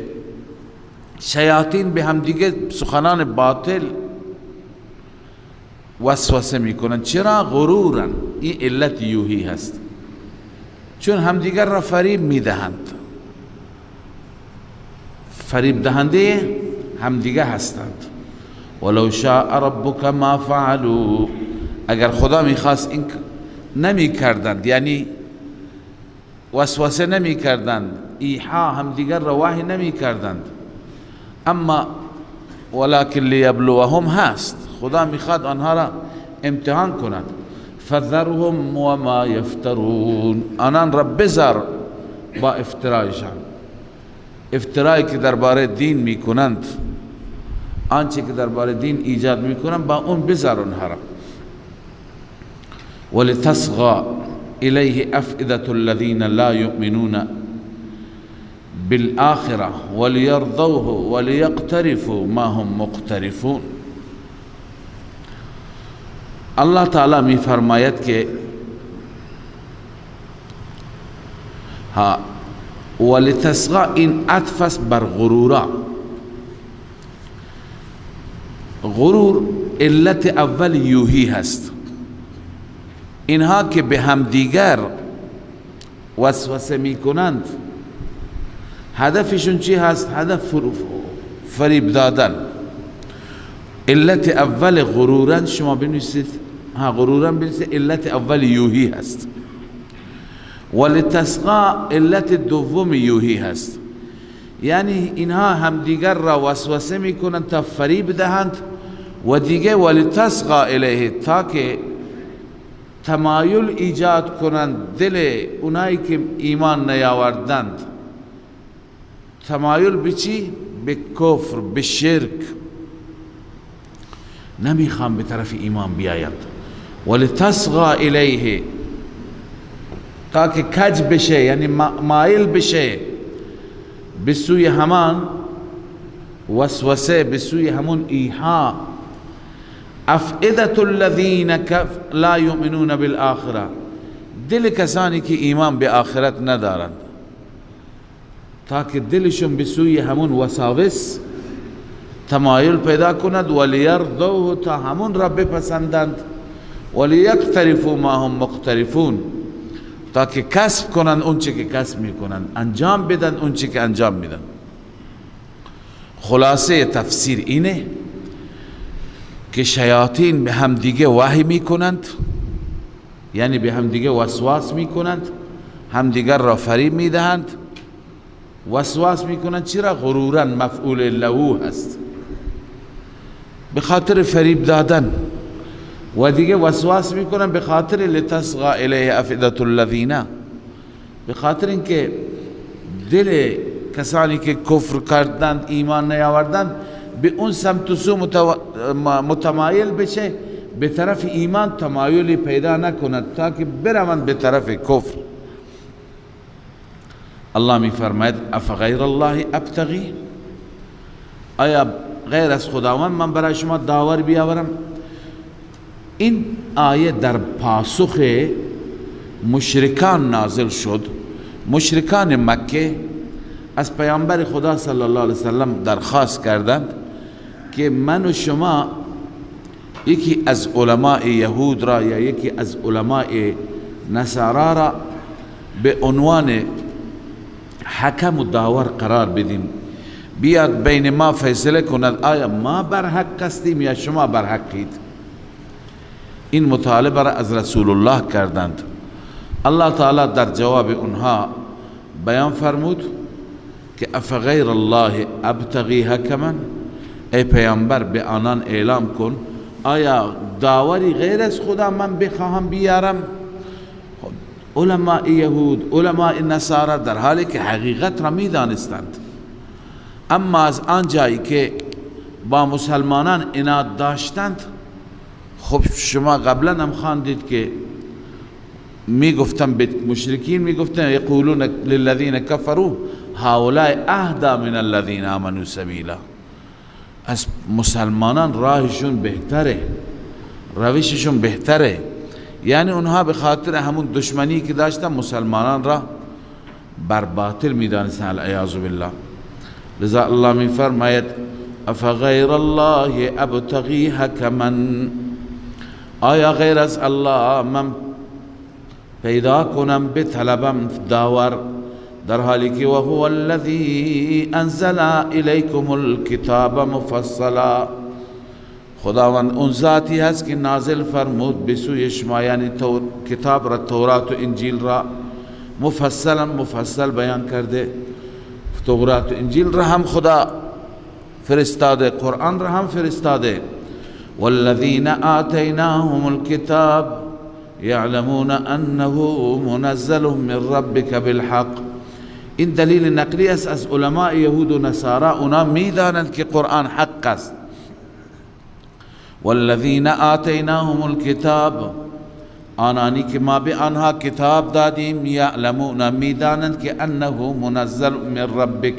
شیاطین به همدیگه سخنان باطل وسوسه میکنن. چرا؟ غرورن. این علت یوهی هست، چون همدیگر را فریب میدهند، فریب دهنده همدیگه هستند. ولو شاء ربک ما فعلوا، اگر خدا میخواست این نمی کردند، یعنی وسوسه نمی کردند، ایحا همدیگر را وحی نمی کردند. اما ولکن لیبلوهم هست، خدا میخواد آنها را امتحان کند. فذرهم و ما یفترون، آنان را بذار با افترایشان، افترایی که درباره دین میکنند، آنچه که درباره دین ایجاد میکنند با اون بذار آنها را. ولتصغى الیه افئدة الذین لا یؤمنون بالآخرة وليرضوه وليقترفوا ما هم مقترفون. الله تعالی می فرماید که ولتصغى، این عطف است بر غرورا. غرور علت اول یوهی هست. اینها که به همدیگر وسوسه می کنند هدفشون چی هست؟ هدف فریب دادن. علت اول غرورن، شما بنویسید غرورن بنویسید، علت اول یوهی هست. ولتصغى علت دوم یوهی هست، یعنی اینها همدیگر را وسوسه میکنند تا فریب دهند و دیگه ولتصغى الیه، تا که تمایل ایجاد کنند دل اونایی که ایمان نیاوردند. تمایل به چی؟ به کفر، به شرک، نمیخوام به طرف ایمان بیایند. ولتصغى الیه، تا که کج بشه، یعنی مایل بشه به سوی همان وسوسه، به سوی همون ایحا. افئدة الذین لا یؤمنون بالآخرة، دل کسانی که ایمان به آخرت ندارند، تا که دلشون به سوی همون وساوس تمایل پیدا کند. ولیرضوه، تا همون را بپسندند. ولیقترفوا ما هم مقترفون، تا که کسب کنند اون چه که کسب میکنند، انجام بدن اون چه که انجام میدن. خلاصه تفسیر اینه که شیاطین به همدیگه وحی میکنند یعنی به همدیگه وسواس میکنند، همدیگر را فریب میدهند. وسواس میکنند چرا؟ غرورا مفعول له هست، به خاطر فریب دادن. و دیگه وسواس میکنن به خاطر لتصغى الیه افئدة الذین، به خاطر اینکه دل کسانی که کفر کردند، ایمان نیاوردند، به اون سمت و سو متمایل بشه، به طرف ایمان تمایلی پیدا نکند تا که بروند به طرف کفر. الله می فرماید افغیر الله ابتغی، آیا غیر از خداوند من برای شما داور بیاورم؟ این آیه در پاسخ مشرکان نازل شد. مشرکان مکه از پیامبر خدا صلی الله علیه وسلم درخواست کردند که من و شما یکی از علماء یهود را یا یکی از علماء نصارا را به عنوان حکم و داور قرار بدیم، بیاد بین ما فیصله کند آیا ما بر حق هستیم یا شما بر حقید. این مطالبه را از رسول الله کردند. الله تعالی در جواب اونها بیان فرمود که افغیر الله ابتغی حکما، ای پیامبر به آنان اعلام کن آیا داوری غیر از خدا من بخواهم بیارم؟ علماء یهود، علماء نصارا در حالی که حقیقت را می دانستند، اما از آن جایی که با مسلمانان عناد داشتند، خب شما قبلا هم خواندید که می گفتن به مشرکین، می گفتن یقولون للذین کفروا هؤلاء اهدی من الذین آمنوا سبیلا، از مسلمانان راهشون بهتره، روششون بهتره. یعنی اونها به خاطر همون دشمنی که داشتن مسلمانان را بر باطل می دانستن، العیاذ بالله. لذا الله می فرماید افغیر الله ابتغی حکما، آیا غیر از الله من پیدا کنم بطلبم داور، در حالی که و هو الذی انزل الیکم الکتاب مفصلا، خداوند اون ذاتی هست که نازل فرمود به سوی شما، یعنی کتاب را، تورات و انجیل را مفصل بیان کرده. تورات و انجیل را هم خدا فرستاده، قرآن را هم فرستاده. والذین آتیناهم الکتاب یعلمون انه منزل من ربک بالحق، این دلیل نقلی است از علماء یهود و نصارا، اونا میدانند که قرآن حق است. والذین آتیناهم الکتاب، آنانی که ما به آنها کتاب دادیم، یعلمون میدانند که انه منزل من ربک،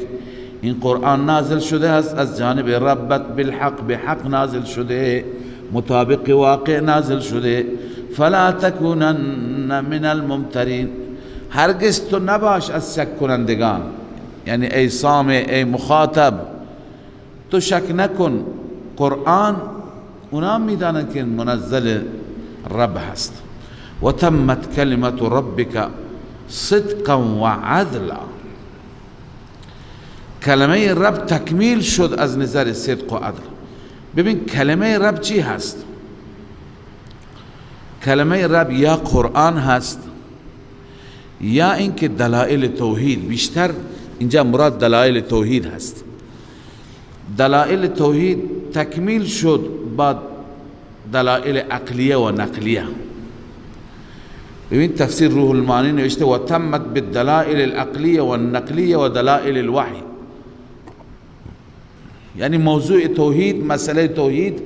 این قرآن نازل شده است از جانب ربت، بالحق، به حق نازل شده، مطابق واقع نازل شده. فلا تکونن من الممترین، هرگز تو نباش از شک کنندگان، یعنی ای سامع، ای مخاطب، تو شک نکن، قرآن اونا میدانند که منزل رب هست. و تمت کلمت ربک صدقا و عدلا، کلمه رب تکمیل شد از نظر صدق و عدل. ببین کلمه رب چی هست؟ کلمه رب یا قرآن هست یا اینکه دلائل توحید، بیشتر اینجا مراد دلائل توحید هست. دلائل توحید تکمیل شد با دلائل عقلیه و نقلیه. ببین تفسیر روح المعانی نوشته و تمت بالدلائل العقلیه و النقلیه و دلائل الوحی، یعنی موضوع توحید، مسئله توحید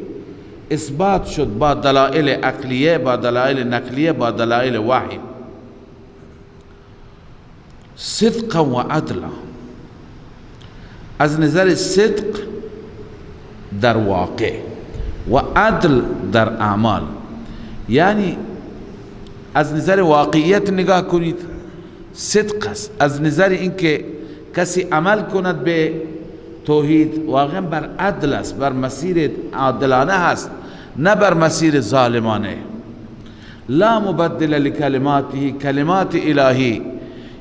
اثبات شد با دلائل عقلیه، با دلائل نقلیه، با دلائل وحی. صدقا و عدلا، از نظر صدق در واقع و عدل در اعمال، یعنی از نظر واقعیت نگاه کنید صدق است، از نظر اینکه کسی عمل کند به توحید واقعا بر عدل است، بر مسیر عادلانه هست، نه بر مسیر ظالمانه. لا مبدل لکلماته، کلمات الهی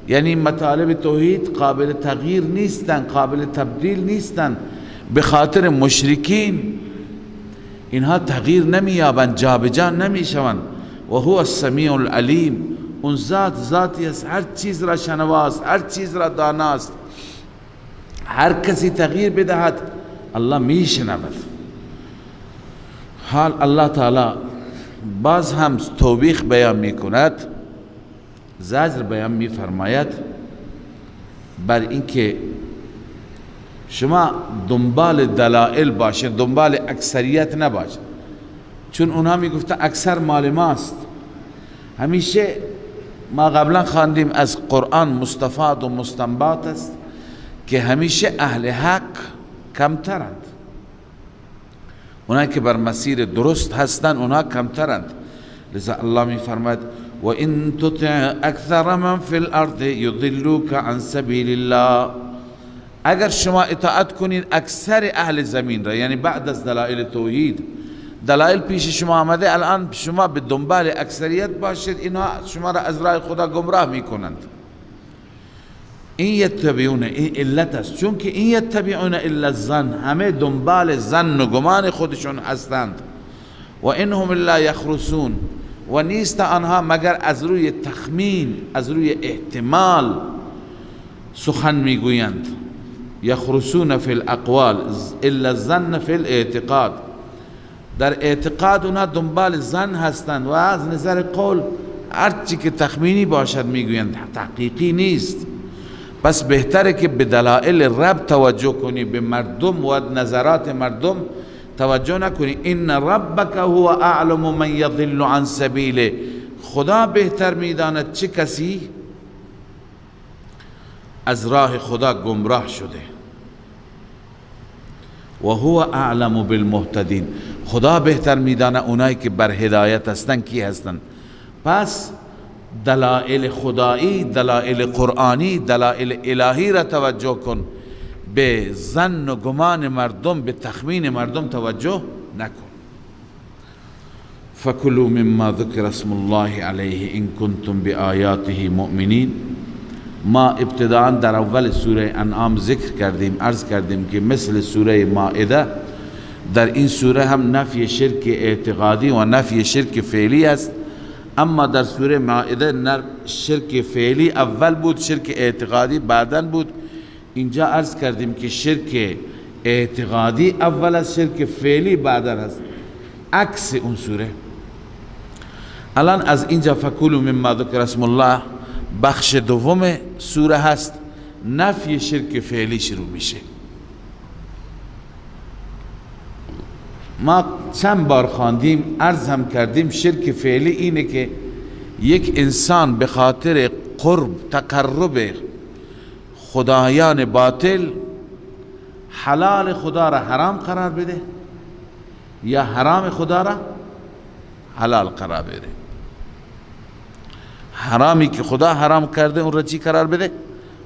یعنی مطالب توحید قابل تغییر نیستن، قابل تبدیل نیستن. به خاطر مشرکین اینها تغییر نمییابند، جابجا نمیشوند، و هو السمیع العلیم. اون ذاتی است هر چیز را شنواست، هر چیز را داناست. هر کسی تغییر بدهد الله میشنود. حال الله تعالی باز هم توبیخ بیان میکند، زجر بیان میفرماید بر اینکه شما دنبال دلائل باشید، دنبال اکثریت نباشید، چون اونها میگفتن اکثر مال ماست. همیشه ما قبلا خواندیم از قرآن مستفاد و مستنباط است که همیشه اهل حق کمترند، اونایی که بر مسیر درست هستند اونها کمترند. لذا الله میفرماید و ان تطع اکثر من فی الارض یضلوک عن سبیل الله. اگر شما اطاعت کنید اکثر اهل زمین را، یعنی بعد از دلائل توحید دلائل پیش شما آمده، الان شما به دنبال اکثریت باشید، اینها شما را از راه خدا گمراه میکنند. این یتبعون، این علت است، چون که این یتبعون الا الظن، همه دنبال ظن و گمان خودشون هستند. و انهم الا یخرسون، و نیست آنها مگر از روی تخمین، از روی احتمال سخن میگویند. یخرسون فی الاقوال الا الظن فی الاعتقاد، در اعتقاد اونا دنبال ظن هستند و از نظر قول هرچی که تخمینی باشد میگویند، تحقیقی نیست. پس بهتره که به دلائل رب توجه کنی، به مردم و نظرات مردم توجه نکنی. ان ربک هو اعلم من یضل عن سبیله، خدا بهتر میداند چه کسی از راه خدا گمراه شده. و هو اعلم بالمهتدین، خدا بهتر میداند اونایی که بر هدایت هستند کی هستند. پس دلائل خدایی، دلائل قرآنی، دلائل الهی را توجه کن، به ظن و گمان مردم، به تخمین مردم توجه نکن. فکلوا مما ذکر اسم الله علیه ان کنتم بآیاته مؤمنین. ما ابتداء در اول سوره انعام ذکر کردیم، عرض کردیم که مثل سوره مائده در این سوره هم نفی شرک اعتقادی و نفی شرک فعلی است. اما در سوره مائده شرک فعلی اول بود، شرک اعتقادی بعداً بود. اینجا عرض کردیم که شرک اعتقادی اول از شرک فعلی بعداً است، عکس اون سوره. الان از اینجا فکلوا مما ذکر اسم الله بخش دوم سوره هست، نفی شرک فعلی شروع میشه. ما چند بار خواندیم، عرض هم کردیم شرک فعلی اینه که یک انسان به خاطر تقرب خدایان باطل حلال خدا را حرام قرار بده یا حرام خدا را حلال قرار بده. حرامی که خدا حرام کرده اون را چی قرار بده؟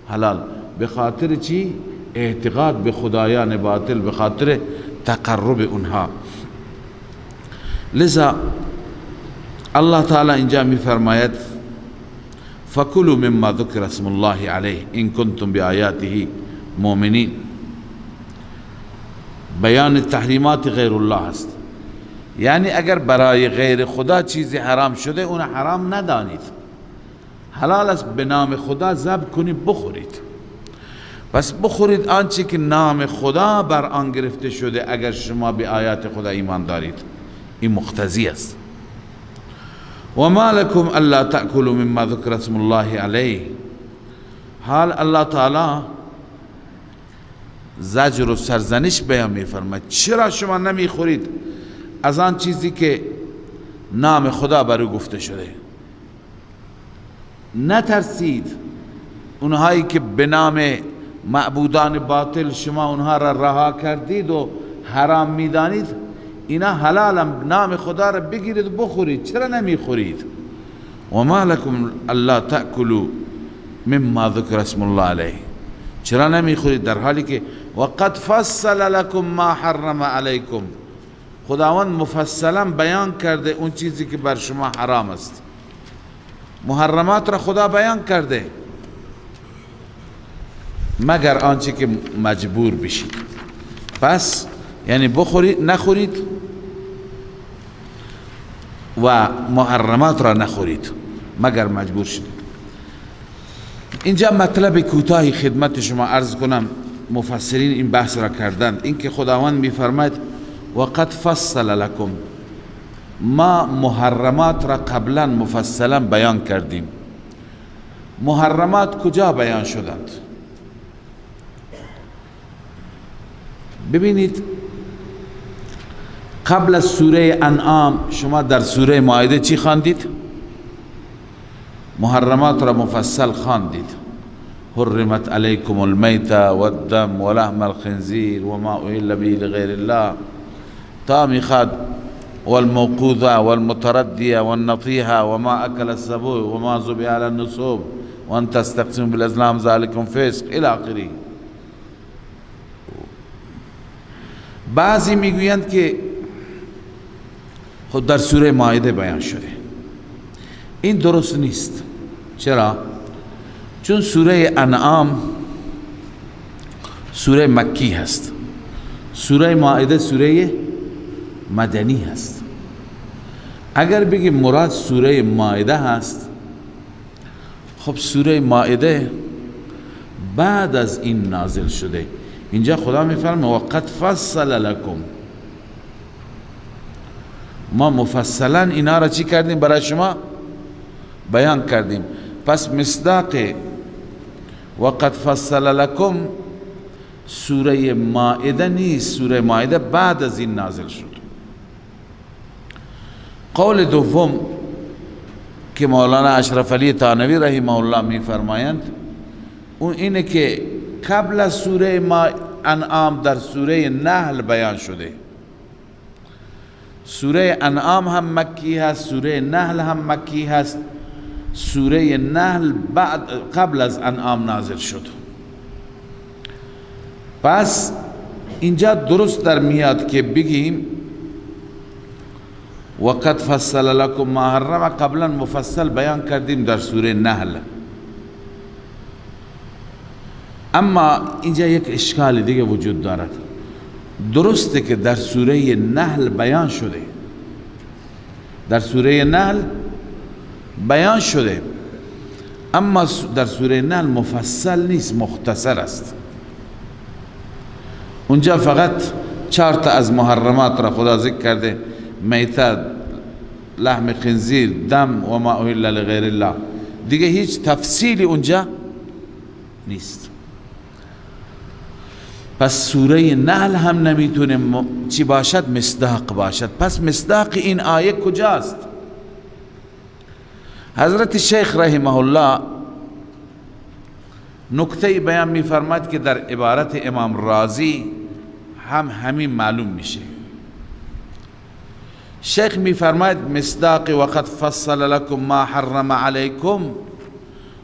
حلال. به خاطر چی؟ اعتقاد به خدایان باطل، به خاطر تقرب اونها. لذا الله تعالی اینجا می فرماید فکلوا مما ذکر اسم الله علیه ان کنتم بآیاته مؤمنین. بیان تحریمات غیر الله است، یعنی اگر برای غیر خدا چیزی حرام شده اون حرام ندانید، حلال است به نام خدا ذبح کنید بخورید. پس بخورید آنچه که نام خدا بر آن گرفته شده اگر شما به آیات خدا ایمان دارید. این مقتضی است. و ما لکم الا تأکلوا مما ذکر اسم الله علیه. حال الله تعالی زجر و سرزنش بیان می‌فرماید، چرا شما نمیخورید از آن چیزی که نام خدا بر او گفته شده؟ نترسید اونهایی که به نام معبودان باطل شما اونها را رها کردید و حرام میدانید، اینا حلالم، نام خدا را بگیرید و بخورید، چرا نمیخورید؟ و ما لکم الا تأکلوا مما ذکر اسم الله علیه، چرا نمیخورید در حالی که وقد فصل لکم ما حرم علیکم، خداوند مفصلا بیان کرده اون چیزی که بر شما حرام است. محرمات را خدا بیان کرده، مگر آنچه که مجبور بشید. پس یعنی بخورید نخورید. و محرمات را نخورید مگر مجبور شدید. اینجا مطلب کوتاهی خدمت شما عرض کنم. مفسرین این بحث را کردند، اینکه خداوند میفرماید وقد فصل لكم، ما محرمات را قبلا مفصلا بیان کردیم. محرمات کجا بیان شدند؟ ببینید قبل از سوره انعام شما در سوره مائده چی خواندید؟ محرمات را مفصل خواندید. حرمت علیکم المیت والدم ولحم الخنزیر وما اهل به لغیر الله تا میخواد والموقوذه والمتردیه والنطیحه وما اکل السبوع وما ذبح علی النصب وان تستقسموا بالازلام ذلکم فسق الی آخره. بعضی میگویند که خود در سوره مائده بیان شده. این درست نیست. چرا؟ چون سوره انعام سوره مکی هست، سوره مائده سوره مدنی هست. اگر بگیم مراد سوره مائده هست، خب سوره مائده بعد از این نازل شده. اینجا خدا میفرمه وقد فصل لكم، ما مفصلا اینا را چی کردیم؟ برای شما بیان کردیم. پس مصداق وقد فصل لكم سوره مائده نیست، سوره مائده بعد از این نازل شد. قول دوم که مولانا اشرف علی تانوی رحمه الله می فرمایند اون اینه که قبل از سوره انعام در سوره نحل بیان شده. سوره انعام هم مکی هست، سوره نحل هم مکی هست. سوره نحل قبل از انعام نازل شد. پس اینجا درست در میاد که بگیم وقد فصل لكم ما حرم، قبلا مفصل بیان کردیم در سوره نحل. اما اینجا یک اشکال دیگه وجود دارد. درسته که در سوره نحل بیان شده، در سوره نحل بیان شده، اما در سوره نحل مفصل نیست، مختصر است. اونجا فقط 4 تا از محرمات را خدا ذکر کرده: میتة، لحم خنزیر، دم و ما اهل لغیر الله. دیگه هیچ تفصیلی اونجا نیست. پس سوره نحل هم نمیتونه چی باشد؟ مصداق باشد. پس مصداق این آیه کجاست؟ حضرت شیخ رحمه الله نکته بیان می‌فرماید که در عبارت امام رازی همین معلوم میشه. شیخ می‌فرماید مصداق وقد فصل لكم ما حرم علیکم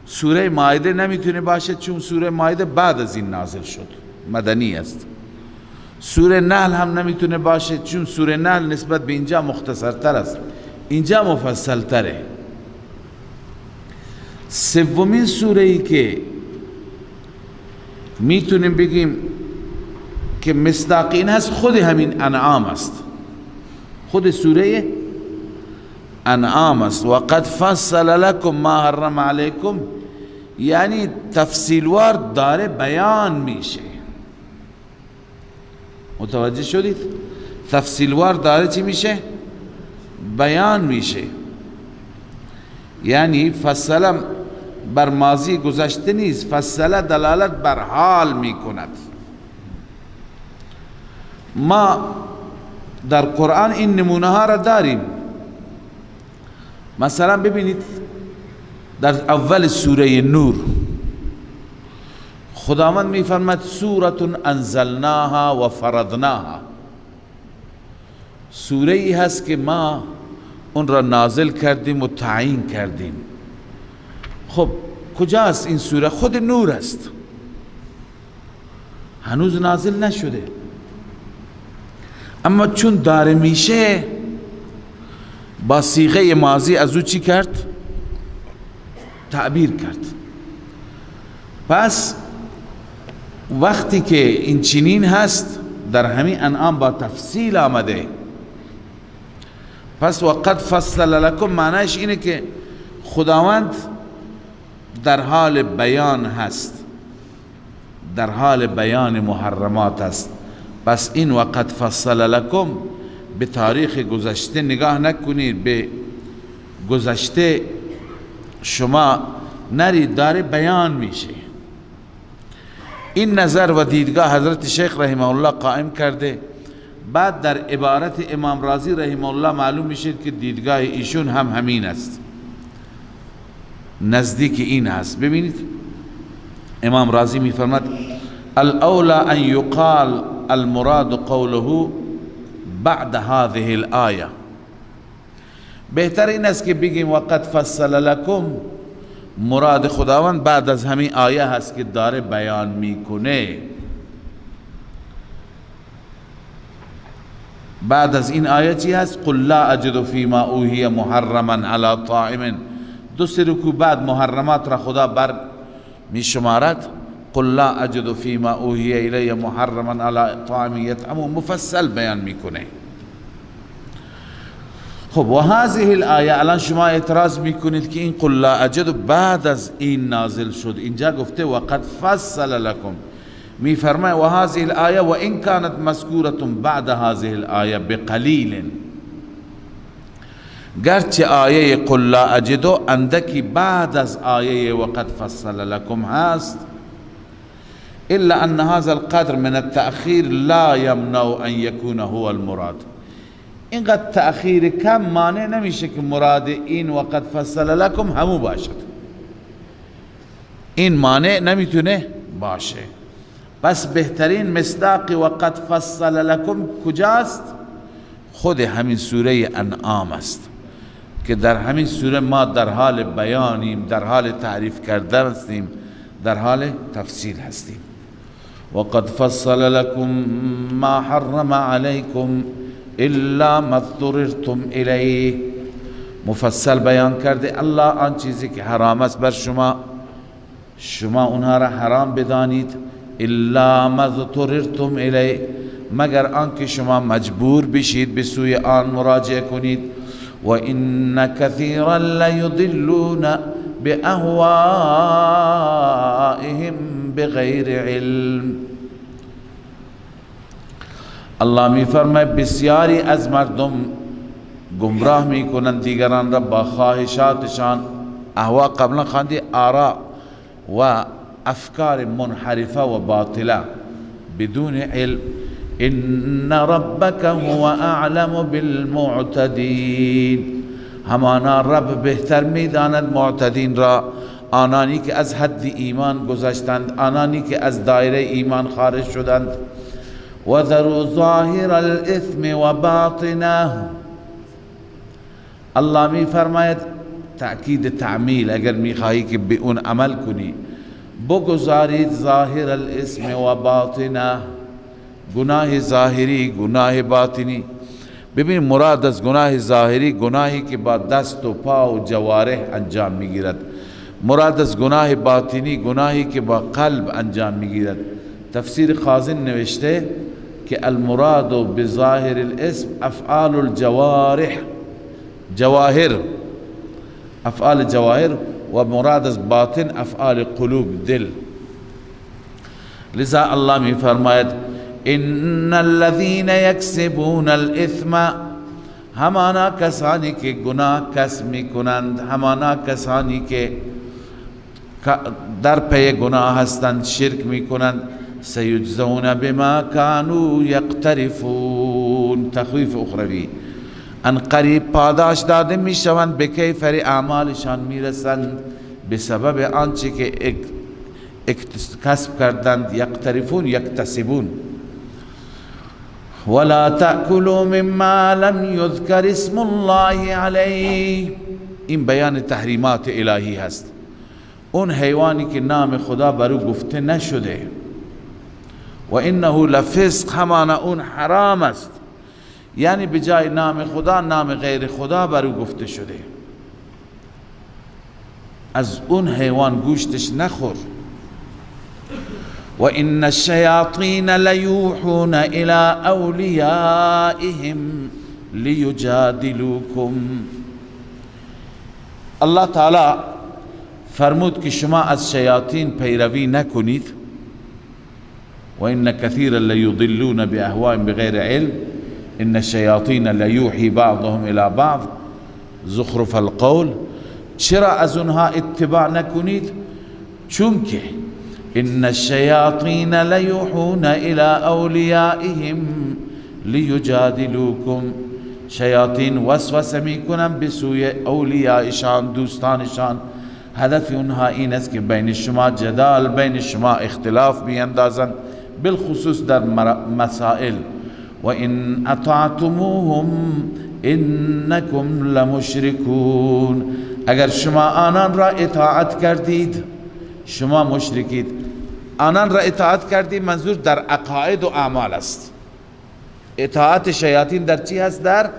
سوره مائده نمیتونه باشه، چون سوره مائده بعد از این نازل شد، مدنی است. سوره نحل هم نمیتونه باشه، چون سوره نحل نسبت به اینجا مختصرتر است، اینجا مفصل تره. سومین سوره ای که میتونیم بگیم که مصداق این هست خود همین انعام است، خود سوره انعام است. وقد فصل لكم ما حرم علیکم یعنی تفصیلوار داره بیان میشه. متوجه شدید؟ تفصیلوار داره چی میشه؟ بیان میشه. یعنی فصل بر ماضی گذشته نیست، فصل دلالت بر حال میکند. ما در قرآن این نمونه ها را داریم. مثلا ببینید در اول سوره نور خداوند میفرماید سورة انزلناها و فرضناها، سوره ای هست که ما اون را نازل کردیم و تعیین کردیم. خب کجاست این سوره؟ خود نور است، هنوز نازل نشده، اما چون داره میشه با صیغه ماضی از او چی کرد؟ تعبیر کرد. پس وقتی که این چنین هست در همین انعام با تفصیل آمده، پس وقد فصل لکم معنیش اینه که خداوند در حال بیان هست، در حال بیان محرمات است. پس این وقد فصل لکم به تاریخ گذشته نگاه نکنید، به گذشته شما نرید، داره بیان میشه. این نظر و دیدگاه حضرت شیخ رحمه الله قائم کرده. بعد در عبارت امام رازی رحمه الله معلوم میشه که دیدگاه ایشون هم همین است، نزدیک این است. ببینید امام رازی میفرماد الاولی ان یقال المراد قوله بعد هذه الآیه، بهتر این است که بگیم وقد فصل لکم مراد خداوند بعد از همین آیه هست که داره بیان میکنه. بعد از این آیه چی هست؟ قل لا اجد فیما اوحی محرما علی طاعم، دو سه رکوع بعد محرمات را خدا بر می شمارد. قل لا اجد فیما اوحی الی محرما علی طاعم یطعمه، مفصل بیان میکنه. خب و هذه الآیه، الان شما اعتراض میکنید که این قل لا اجد بعد از این نازل شد، اینجا گفته وقد فصل لکم. میفرمای و هذه الآیه و ان كانت مذکورة بعد هذه الآیه بقلیل، گرچه آیه قل لا اجد اندکی بعد از آیه وقد فصل لکم هست، الا ان هذا القدر من التأخیر لا يمنع ان يكون هو المراد. اینقدر تأخیر کم مانع نمیشه که مراد این وقد فصل لکم همو باشد، این مانع نمیتونه باشه. پس بهترین مصداق وقد فصل لکم کجاست؟ خود همین سوره انعام است که در همین سوره ما در حال بیانیم، در حال تعریف کردن هستیم، در حال تفصیل هستیم. وقد فصل لکم ما حرم علیکم الا ما اضطررتم الیه، مفصل بیان کرده الله آن چیزی که حرام است بر شما اونها را حرام بدانید، الا ما اضطررتم الیه، مگر آنکه شما مجبور بشید به سوی آن مراجعه کنید. و ان کثیرا لیضلون باهوائهم بغیر علم، الله می فرماید بسیاری از مردم گمراه می کنند دیگران را با خواهشاتشان. اهوا قبلا خواندی آراء و افکار منحرفه و باطله بدون علم. ان ربک هو اعلم بالمعتدین، همانا رب بهتر میداند معتدین را، آنانی که از حد ایمان گذشتند، آنانی که از دایره ایمان خارج شدند. و ذروا ظاهر الاثم و باطنه، الله می فرماید تأکید تعمیل، اگر می خواهی که به اون عمل کنی بگذارید ظاهر الاسم و باطنه، گناه ظاهری گناه باطنی. ببین مراد از گناه ظاهری گناهی که با دست و پا و جوارح انجام میگیرد، مراد از گناه باطنی گناهی که با قلب انجام میگیرد. تفسیر خازن نوشته که المراد بظاهر الاسم افعال الجوارح، جواهر، افعال جواهر، و مراد از باطن افعال قلوب، دل. لذا الله می فرماید ان الذين يكسبون الاثم، همانا کسانی که گناه کسب می کنند، همانا کسانی که در پی گناه هستند، شرک می کنند، سیجزون بما كانوا یقترفون، تخویف اخروی، ان قریب پاداش داده می شوند به کیفر اعمالشان می رسند به سبب آنچه که کسب کردند. یقترفون یکتسبون. ولا تأكلوا مما لم يذكر اسم الله علیه، این بیان تحریمات الهی هست. اون حیوانی که نام خدا برو گفته نشده، و انه لفسق، همانا اون حرام است، یعنی به جای نام خدا نام غیر خدا برو گفته شده، از اون حیوان گوشتش نخور. و ان الشیاطین لیوحون الی اولیائهم لیجادلوکم. الله تعالی فرمود که شما از شیاطین پیروی نکنید. و ان کثیرا لیضلون باهواء بغیر علم ان الشیاطین لیوحی بعضهم الى بعض زخرف القول. چرا از اونها اتباع نکنید؟ چون که ان الشیاطین لیوحون الى اولیائهم لیجادلوکم. شیاطین وسوسه میکنن به سوی اولیائشان، دوستانشان. هدف اونها این است که بین شما جدال، بین شما اختلاف بیندازند، بالخصوص در مسائل. و ان اطعتموهم انکم لمشرکون. اگر شما آنان را اطاعت کردید شما مشرکید. آنان را اطاعت کردید منظور در عقاید و اعمال است. اطاعت شیاطین در چی هست؟ در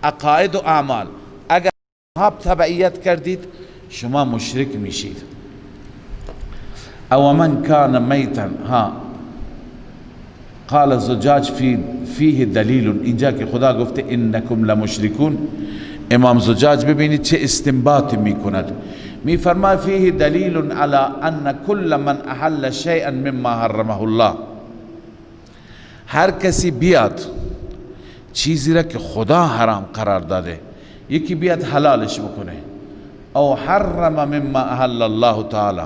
عقاید و اعمال. اگر ها تبعیت کردید شما مشرک میشید. او من کان میتا، قال زجاج فیه دلیل. اینجا که خدا گفته انکم لمشرکون، امام زجاج ببینید چه استنباط میکند. میفرماید فیه دلیل علی ان کل من احل شیئا مما حرمه الله. هر کسی بیاد چیزی را که خدا حرام قرار داده یکی بیاد حلالش بکنه، او حرم مما احل الله تعالی،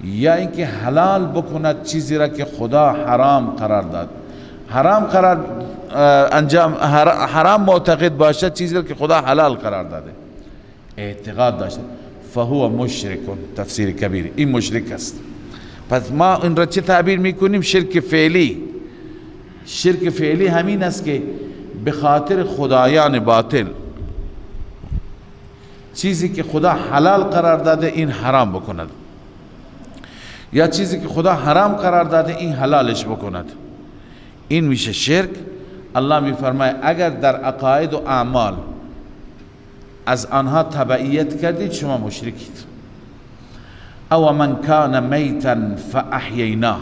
یا اینکه حلال بکند چیزی را که خدا حرام قرار داد. حرام قرار انجام حرام معتقد باشد چیزی را که خدا حلال قرار داده اعتقاد داشته، فهو مشرک. تفسیر کبیر این مشرک است. پس ما این را چه تعبیر میکنیم؟ شرک فعلی. شرک فعلی همین است که به خاطر خدایان باطل چیزی که خدا حلال قرار داده این حرام بکند، یا چیزی که خدا حرام قرار داده این حلالش بکند. این میشه شرک. الله میفرماید اگر در عقاید و اعمال از آنها تبعیت کردید شما مشرکید. او من کان میتا فاحییناه.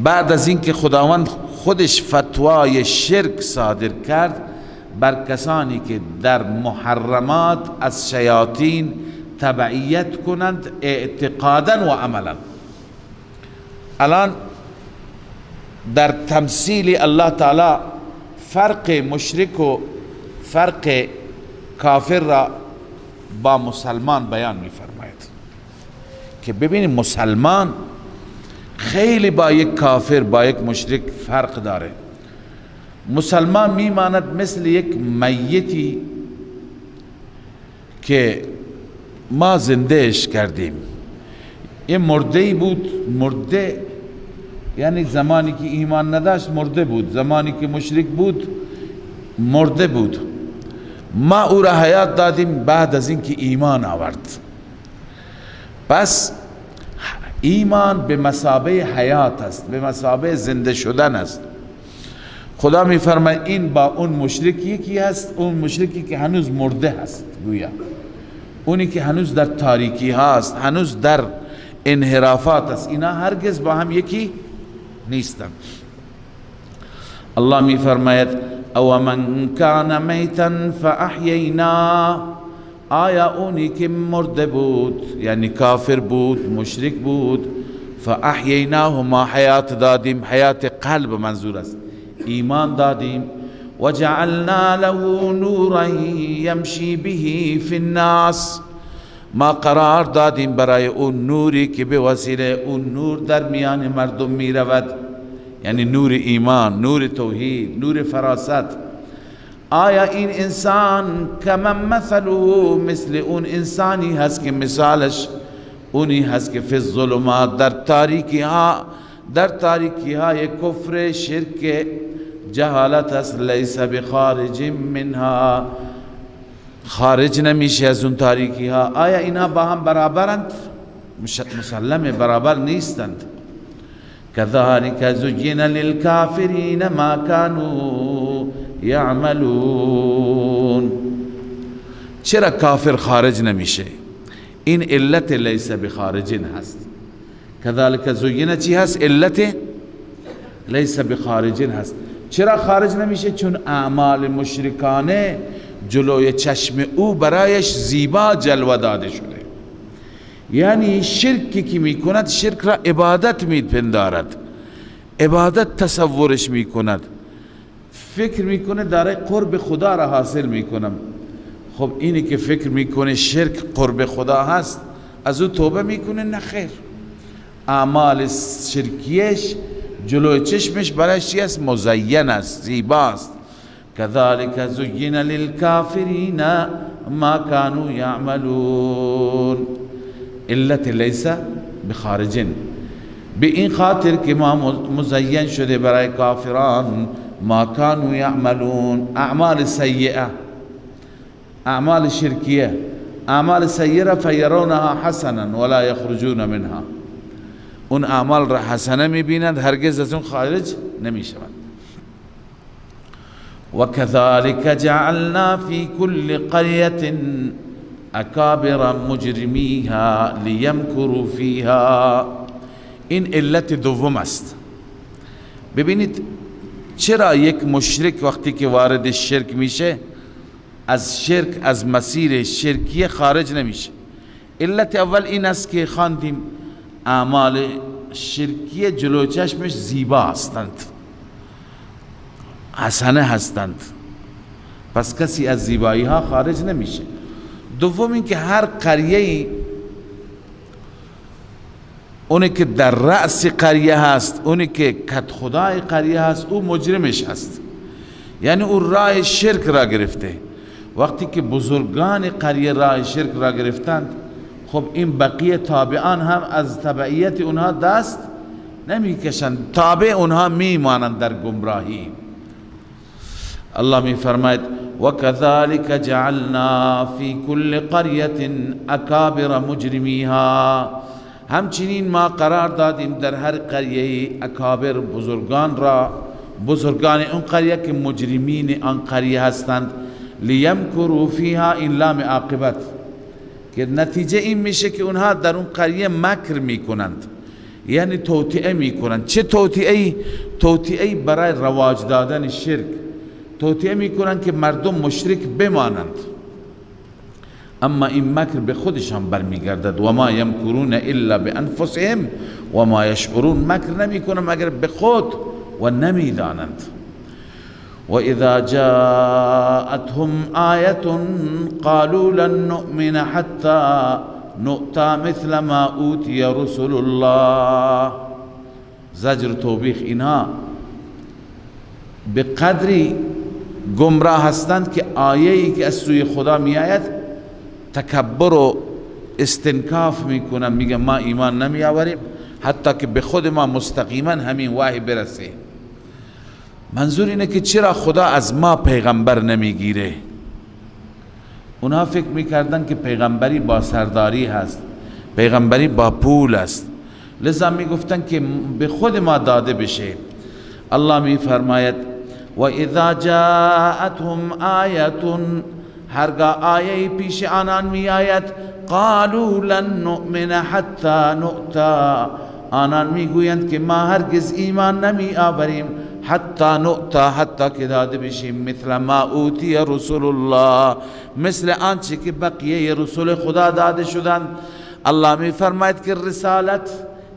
بعد از اینکه خداوند خودش فتوای شرک صادر کرد بر کسانی که در محرمات از شیاطین تبعیت کنند اعتقادا و عملا. الان در تمثیل الله تعالی فرق مشرک و فرق کافر را با مسلمان بیان می‌فرماید که ببینید مسلمان خیلی با یک کافر، با یک مشرک فرق داره. مسلمان میماند مثل یک میتی که ما زندهش کردیم. یه مرده بود، مرده یعنی زمانی که ایمان نداشت مرده بود، زمانی که مشرک بود مرده بود. ما او را حیات دادیم بعد از اینکه ایمان آورد. پس ایمان به مثابه حیات است، به مثابه زنده شدن است. خدا میفرماید این با اون مشرک یکی است، اون مشرکی که هنوز مرده هست، گویا اونی که هنوز در تاریکی هست، هنوز در انحرافات است، اینا هرگز با هم یکی نیستند. الله میفرماید او من کان میتا فاحیینا. آیا اونی که مرده بود یعنی کافر بود، مشرک بود، فاحییناه ما حیات دادیم، حیات قلب منظور است، ایمان دادیم. وجعلنا له نورا یمشی به فی الناس. ما قرار دادیم برای اون نوری که به وسیله اون نور در میان مردم می رود، یعنی نور ایمان، نور توحید، نور فراست. آیا این انسان کمن مثله، مثل اون انسانی هست که مثالش اونی هست که فی الظلمات، در تاریکی های کفر، شرک، جهالت است، لیس بخارج منها، خارج نمیشه از اون تاریکی ها. آیا اینا با هم برابرند؟ مسلمه برابر نیستند. كذلك زجن للكافرين ما كانوا يعملون. چرا کافر خارج نمیشه؟ این علت لیس بخارجین هست. كذلك زجن چی هست؟ علت لیس بخارجین هست. چرا خارج نمیشه؟ چون اعمال مشرکانه جلوی چشم او برایش زیبا جلوه داده شده. یعنی شرکی که میکند شرک را عبادت میپندارد، عبادت تصورش میکند، فکر میکنه داره قرب خدا را حاصل میکنم. خب اینی که فکر میکنه شرک قرب خدا هست از او توبه میکنه؟ نه خیر، اعمال شرکیش جلوی چشمش برایش چی است؟ مزین است، زیباست. كذلك زين للكافرين ما كانوا يعملون. علت لیس بخارج، به این خاطر که ما مزین شده برای کافران ما كانوا يعملون، اعمال سیئه، اعمال شرکیه، اعمال سیئه فیرونها حسنا ولا یخرجون منها، اون اعمال را حسنه میبینند، هرگز از اون خارج نمیشوند. وكذلك جعلنا في كل قرية اکابر مجرمیها لیمکروا فیها. این علت دوم است. ببینید چرا یک مشرک وقتی که وارد شرک میشه از شرک، از مسیر شرکی خارج نمیشه؟ علت اول این است که خواندیم اعمال شرکی جلو چشمش زیبا هستند، حسنه هستند، پس کسی از زیبایی ها خارج نمیشه. دوم این که هر قریه اونی که در رأس قریه هست، اونی که کت خدای قریه هست، او مجرمش هست، یعنی او راه شرک را گرفته. وقتی که بزرگان قریه راه شرک را گرفتند، خب این بقیه تابعان هم از تبعیت اونها دست نمی کشند، تابع اونها می مانند در گمراهی. الله می فرماید وَكَذَلِكَ جَعَلْنَا فِي كُلِّ قَرْيَةٍ اَكَابِرَ مُجْرِمِيهَا. همچنین ما قرار دادیم در هر قریه اکابر، بزرگان را، بزرگان اون قریه که مجرمین آن قریه هستند، لیمکروا فیها، این لام عاقبت که نتیجه این میشه که اونها در اون قریه مکر میکنند، یعنی توطئه میکنند. چه توطئه‌ای؟ توطئه‌ای برای رواج دادن شرک، توطئه میکنند که مردم مشرک بمانند، اما این مکر به خودشان برمیگردد. و ما یمکرون الا بانفسهم و ما یشعرون، مکر نمیکنند مگر به خود و نمیدانند. و اذا جاءتهم آیه قالوا لن نؤمن حتى نؤتى مثل ما اوتی رسل الله. زجر توبیخ، اینها به قدری گمراه هستند که آیه‌ای که از سوی خدا می آید تکبر و استنکاف میکنن، میگن ما ایمان نمی آوریم حتی که به خود ما مستقیما همین وحی برسه. منظور اینه که چرا خدا از ما پیغمبر نمیگیره؟ اونها فکر میکردن که پیغمبری با سرداری هست، پیغمبری با پول است، لذا میگفتن که به خود ما داده بشه. الله میفرماید و اذا جاءتهم آیه، هرگاه آیه پیش آنان می آید، قالوا لن نؤمن حتی نؤتا، آنان می گویند که ما هرگز ایمان نمی آوریم حتی نؤتا، حتی که داده بشیم مثل ما اوتی رسول الله، مثل آنچه که بقیه رسول خدا داده شدند. الله می فرماید که رسالت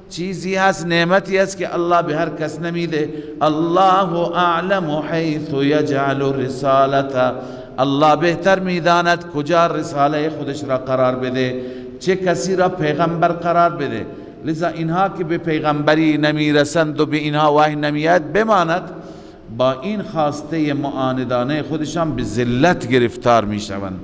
چیزی هست، نعمتی هست که الله به هر کس نمیده. الله اعلم حیث یجعل رسالته، الله بهتر میداند کجا رساله خودش را قرار بده، چه کسی را پیغمبر قرار بده. لذا اینها که به پیغمبری نمیرسند و به اینها وحی نمیاد بماند، با این خواسته معاندانه خودشان به ذلت گرفتار میشوند.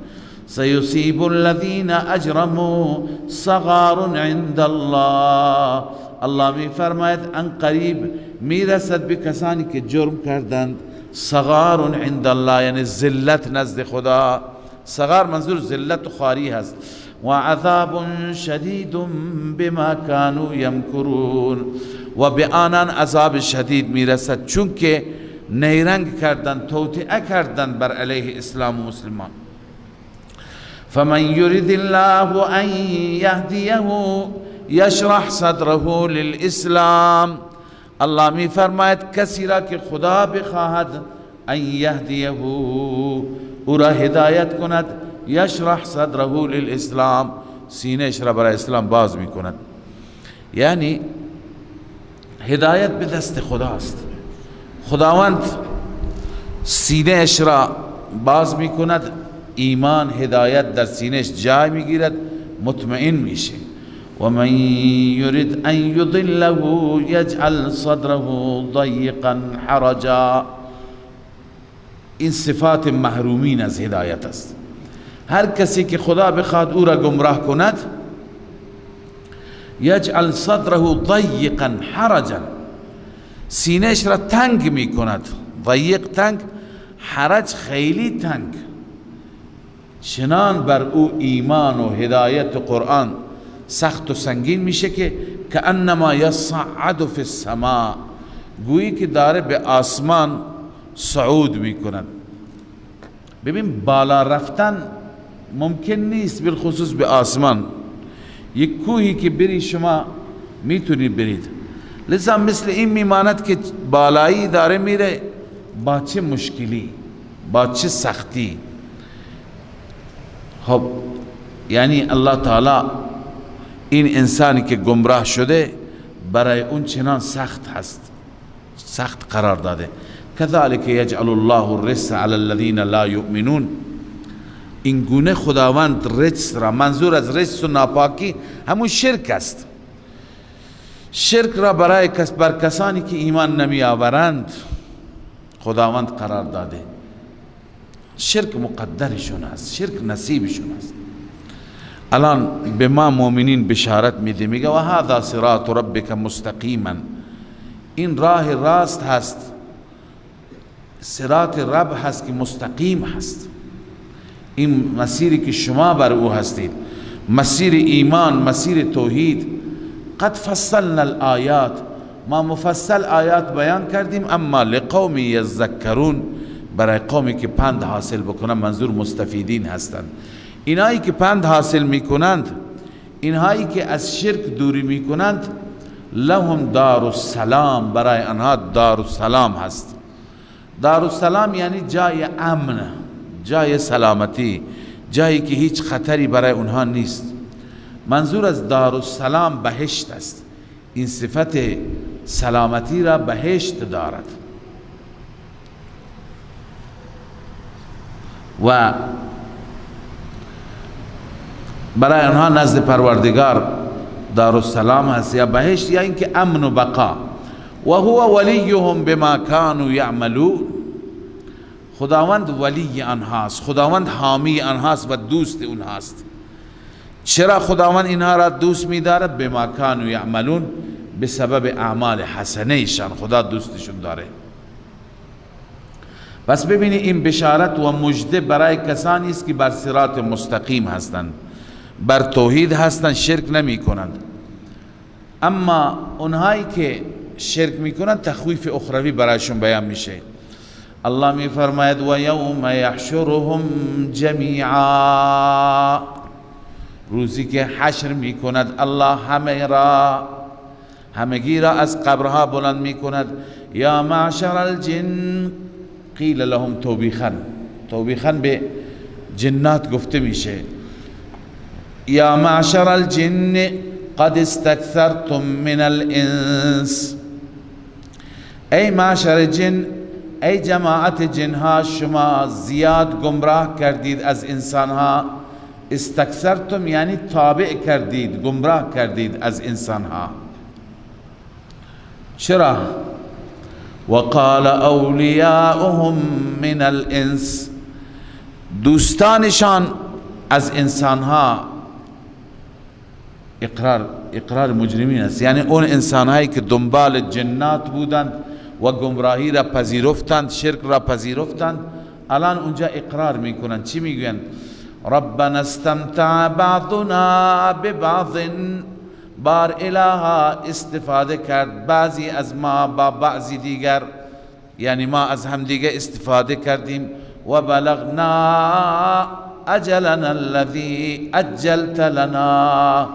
سیصیب الذین اجرموا صغار عند الله، الله می فرماید ان قریب میرسد به کسانی که جرم کردند. صغار عند الله یعنی ذلت نزد خدا، صغار منظور ذلت و خواری هست. و عذاب شدید بما كانوا یمکرون، و به آنان عذاب شدید میرسد چون که نیرنگ کردند، توطئه کردند بر علیه اسلام و مسلمان. فمن يرد الله ان يهديه يشرح صدره للاسلام، الله می فرماید کسی را که خدا بخواهد ان یهدیه او را هدایت کند یشرح صدره للاسلام سینهش را برای اسلام باز می کند. یعنی هدایت به دست خداست. خداوند سینهش را باز می کند، ایمان هدایت در سینهش جای می گیرد، مطمئن میشه. و من یرید ان یضله یجعل صدره ضیقا حرجا. این صفات محرومین از هدایت است. هر کسی که خدا بخواد او را گمراه کند یجعل صدره ضیقا حرجا، سینهش را تنگ می کند. ضیق تنگ، حرج خیلی تنگ. چنان بر او ایمان و هدایت و قرآن سخت و سنگین میشه که کأنما یصعد فی السماء، گویی که داره به آسمان صعود میکند. ببین بالا رفتن ممکن نیست، بالخصوص به آسمان. یک کوهی که بری شما میتونید برید، لذا مثل این میماند که بالایی داره میره با چه مشکلی، با چه سختی. خب یعنی الله تعالی این انسانی که گمراه شده برای اون چنان سخت هست، سخت قرار داده. کذالک یجعل الله الرجس علی الذین لا یؤمنون. این گونه خداوند رجس را، منظور از رجس و ناپاکی همون شرک است، شرک را بر کسانی که ایمان نمی آورند خداوند قرار داده. شرک مقدرشون است، شرک نصیبشون است. الان به ما مؤمنین بشارت میده، میگه و هذا صراط ربک مستقیما، این راه راست هست، صراط رب هست که مستقیم هست. این مسیری که شما بر او هستید، مسیر ایمان، مسیر توحید. قد فصلنا الآیات، ما مفصل آیات بیان کردیم، اما لقوم یذکرون، برای قومی که پند حاصل بکنند، منظور مستفیدین هستند. اینایی که پند حاصل میکنند، اینهایی که از شرک دوری میکنند، لهم دار السلام، برای آنها دار السلام هست. دار السلام یعنی جای امن، جای سلامتی، جایی که هیچ خطری برای اونها نیست. منظور از دار السلام بهشت است. این صفت سلامتی را بهشت دارد و برای آنها نزد پروردگار دارالسلام هست یا بهشت، یا اینکه امن و بقا. و هو ولیهم بما كانوا یعملون، خداوند ولی آنهاست، خداوند حامی آنهاست و دوست اونهاست. چرا خداوند اینها را دوست می‌دارد؟ بما كانوا یعملون، به سبب اعمال حسنه ایشان خدا دوستشون داره. پس ببینید این بشارت و مژده برای کسانی است که بر صراط مستقیم هستند، بر توحید هستند، شرک نمی کنند. اما اونهایی که شرک می کنند تخویف اخروی برایشون بیان میشه. الله می فرماید و یوم یحشرهم جمیعا، روزی که حشر می کند الله همگی را از قبرها بلند می کند. یا معشر الجن قیل لهم توبیخا به جنات گفته میشه. یا معشر الجن قد استكثرتم من الانس، ای معشر جن، ای جماعت جنها، شما زیاد گمراه کردید از انسانها. استكثرتم یعنی تابع کردید، گمراه کردید از انسانها. چرا؟ وقال اولیاؤهم من الانس، دوستانشان از انسانها، اقرار مجرمین است، یعنی اون انسانهایی که دنبال جنات بودند و گمراهی را پذیرفتند، شرک را پذیرفتند، الان اونجا اقرار میکنند. چی میگویند؟ ربنا استمتع بعضنا ببعض، بار الها استفاده کرد بعضی از ما با بعضی دیگر، یعنی ما از هم دیگه استفاده کردیم. و بلغنا اجلنا الذی اجلت لنا،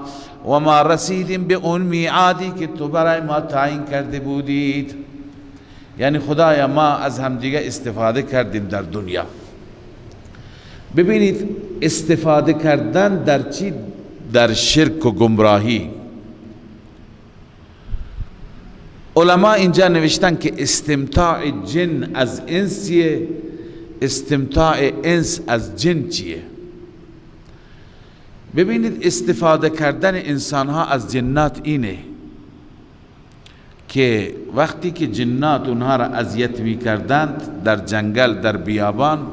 و ما رسیدیم به اون میعادی که تو برای ما تعیین کرده بودید. یعنی خدایا ما از همدیگه استفاده کردیم در دنیا. ببینید استفاده کردن در چی؟ در شرک و گمراهی. علما اینجا نوشتن که استمتاع جن از انسیه، استمتاع انس از جن چیه؟ ببینید استفاده کردن انسان ها از جنات اینه که وقتی که جنات اونها را اذیت می کردند در جنگل در بیابان،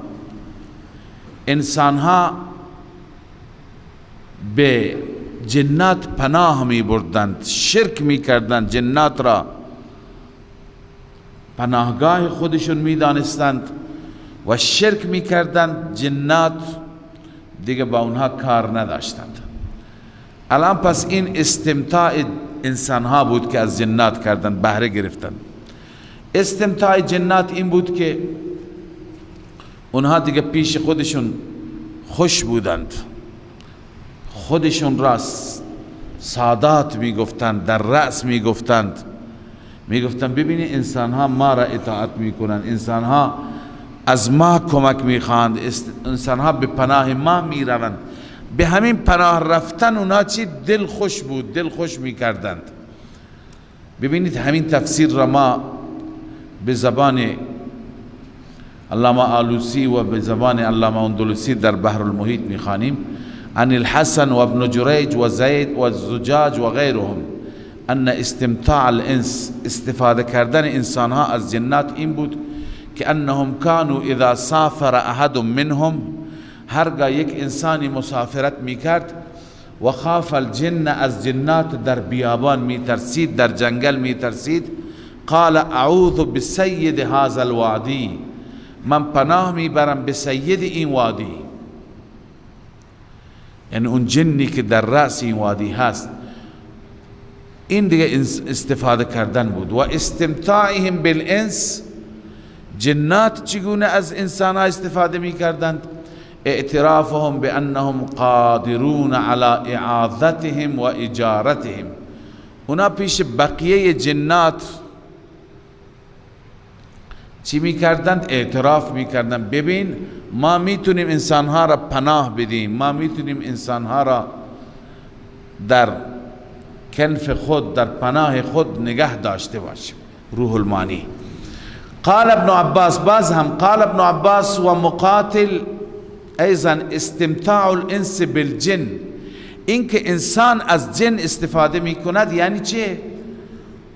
انسان ها به جنات پناه می بردند، شرک می کردند، جنات را پناهگاه خودشون می دانستند و شرک می کردند. جنات دیگه با اونها کار نداشتند. الان پس این استمتاع انسان ها بود که از جنات کردند، بهره گرفتند. استمتاع جنات این بود که اونها دیگه پیش خودشون خوش بودند، خودشون را سادات می گفتند، در رأس می گفتند، ببینید انسان ها ما را اطاعت می کنند، انسان ها از ما کمک می خواهند، انسان ها به پناه ما می روند. به همین پناه رفتن اونا چی؟ دل خوش بود، دل خوش می کردند. ببینید همین تفسیر را ما به زبان علامه آلوسی و به زبان علامه اندلسی در بحر المحیط می خوانیم. عن الحسن و ابن جریج و زید و الزجاج و غیرهم ان استمتاع الانس، استفاده کردن انسان ها از جنات این بود که انهم كانوا اذا سافر احد منهم، هرگاه یک انسانی مسافرت میکرد و خاف الجن، از جنات در بیابان میترسید، در جنگل میترسید، قال اعوذ بسید هذا الوادی، من پناه میبرم به سید این وادی، یعنی اون جنی که در رأس این وادی هست. این دیگه استفاده کردن بود. و استمتاعهم بالانس، جنات چگونه از انسان ها استفاده می کردند؟ اعترافهم بانهم قادرون على اعاذتهم و اجارتهم، اونا پیش بقیه جنات چی می کردند؟ اعتراف می کردند ببین ما میتونیم انسان ها را پناه بدیم، ما میتونیم انسان ها را در کنف خود، در پناه خود نگه داشته باشیم. روح المانی. قال ابن عباس، باز هم قال ابن عباس و مقاتل ایضا استمتاع الانس بالجن، این که انسان از جن استفاده می کند یعنی چه؟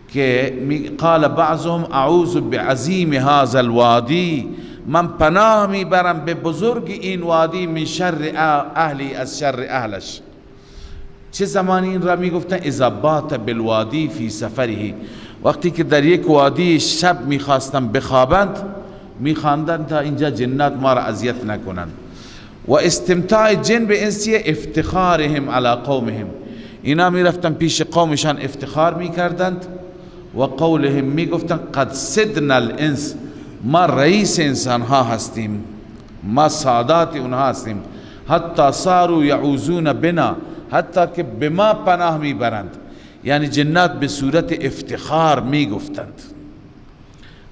که قال بعضهم اعوذ بعظیم هذا الوادی، من پناه می برم به بزرگ این وادی، من شر اهلی، از شر اهلش. چه زمانی این را می گفتن؟ اذا بات بالوادی فی سفره، وقتی که در یک وادی شب می خواستن بخوابند، می خواندند تا اینجا جنات ما را اذیت نکنند. و استمتاع جن به انسیه افتخارهم علی قومهم، اینا می رفتن پیش قومشان افتخار می کردند و قولهم می گفتن قد سدنا الانس، ما رئیس انسان ها هستیم، ما سادات اونها هستیم. حتی صاروا یعوذون بنا، حتی که به ما پناه می برند، یعنی جنات به صورت افتخار می گفتند.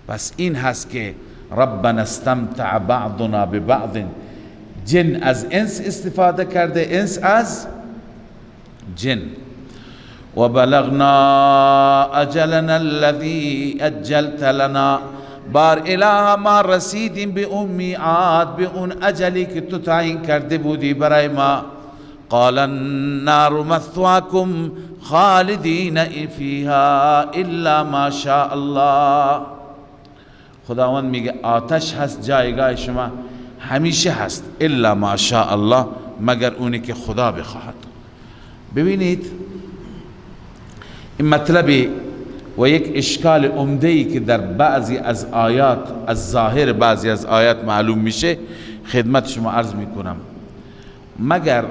پس این هست که ربنا استمتع بعضنا ببعض، جن از انس استفاده کرده، انس از جن. و بلغنا اجلنا الذي اجلت لنا، بار اله ما رسیدیم به اون میعاد، به اون اجلی که تو تعیین کرده بودی برای ما. قال النار مثواكم خالدین فیها الا ما شاء الله، خداوند میگه آتش هست جایگاه شما همیشه هست، الا ما شاء الله، مگر اونی که خدا بخواهد. ببینید این مطلبی و یک اشکال عمده‌ای که در بعضی از آیات، از ظاهر بعضی از آیات معلوم میشه، خدمت شما عرض میکنم. مگر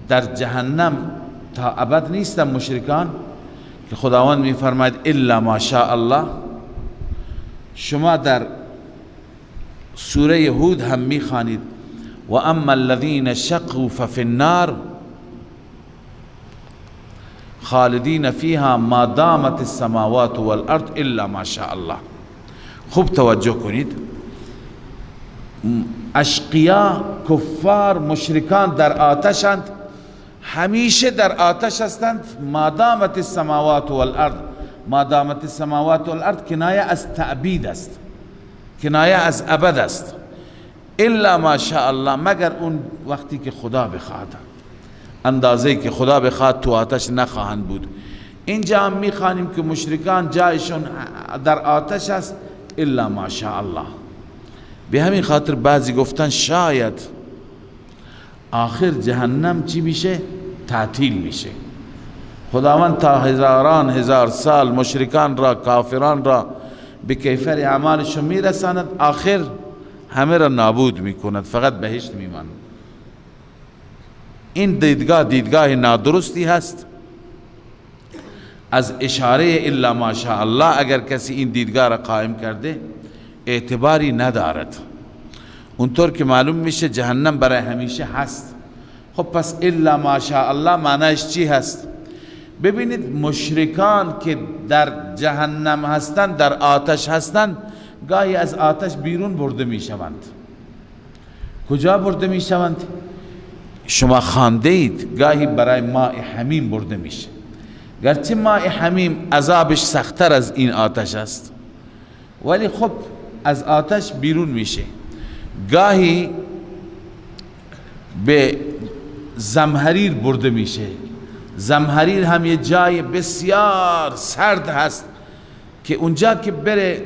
در جهنم تا ابد نیستن مشرکان که خداوند میفرماید الا ما شاء الله؟ شما در سوره هود هم میخوانید و اما الذين شقوا ففي النار خالدین فیها ما دامت السماوات والارض الا ما شاء الله. خوب توجه کنید، اشقیا، کفار، مشرکان در آتشند، همیشه در آتش هستند. ما دامت السماوات والارض، ما دامت السماوات والارض کنایه از تعبید است، کنایه از ابد است. الا ما شاء الله، مگر اون وقتی که خدا بخواد، اندازه‌ای که خدا بخواد تو آتش نخواهند بود. اینجا هم میخوانیم که مشرکان جایشون در آتش است الا ما شاء الله. به همین خاطر بعضی گفتن شاید آخر جهنم چی میشه؟ تعطیل میشه. خداوند تا هزاران هزار سال مشرکان را، کافران را به کیفر اعمالشون میرساند، آخر همه را نابود میکند، فقط بهشت میماند. این دیدگاه نادرستی هست. از اشاره الا ماشاء الله اگر کسی این دیدگاه را قائم کرده اعتباری ندارد. اونطور که معلوم میشه جهنم برای همیشه هست. خب پس الا ماشاء الله معنیش چی هست؟ ببینید مشرکان که در جهنم هستند، در آتش هستند، گاهی از آتش بیرون برده میشوند. کجا برده میشوند؟ شما خوانده اید گاهی برای ماء حمیم برده میشه. گرچه ماء حمیم عذابش سخت‌تر از این آتش است، ولی خب از آتش بیرون میشه. گاهی به زمهریر برده میشه. زمهریر هم یه جای بسیار سرد هست که اونجا که بره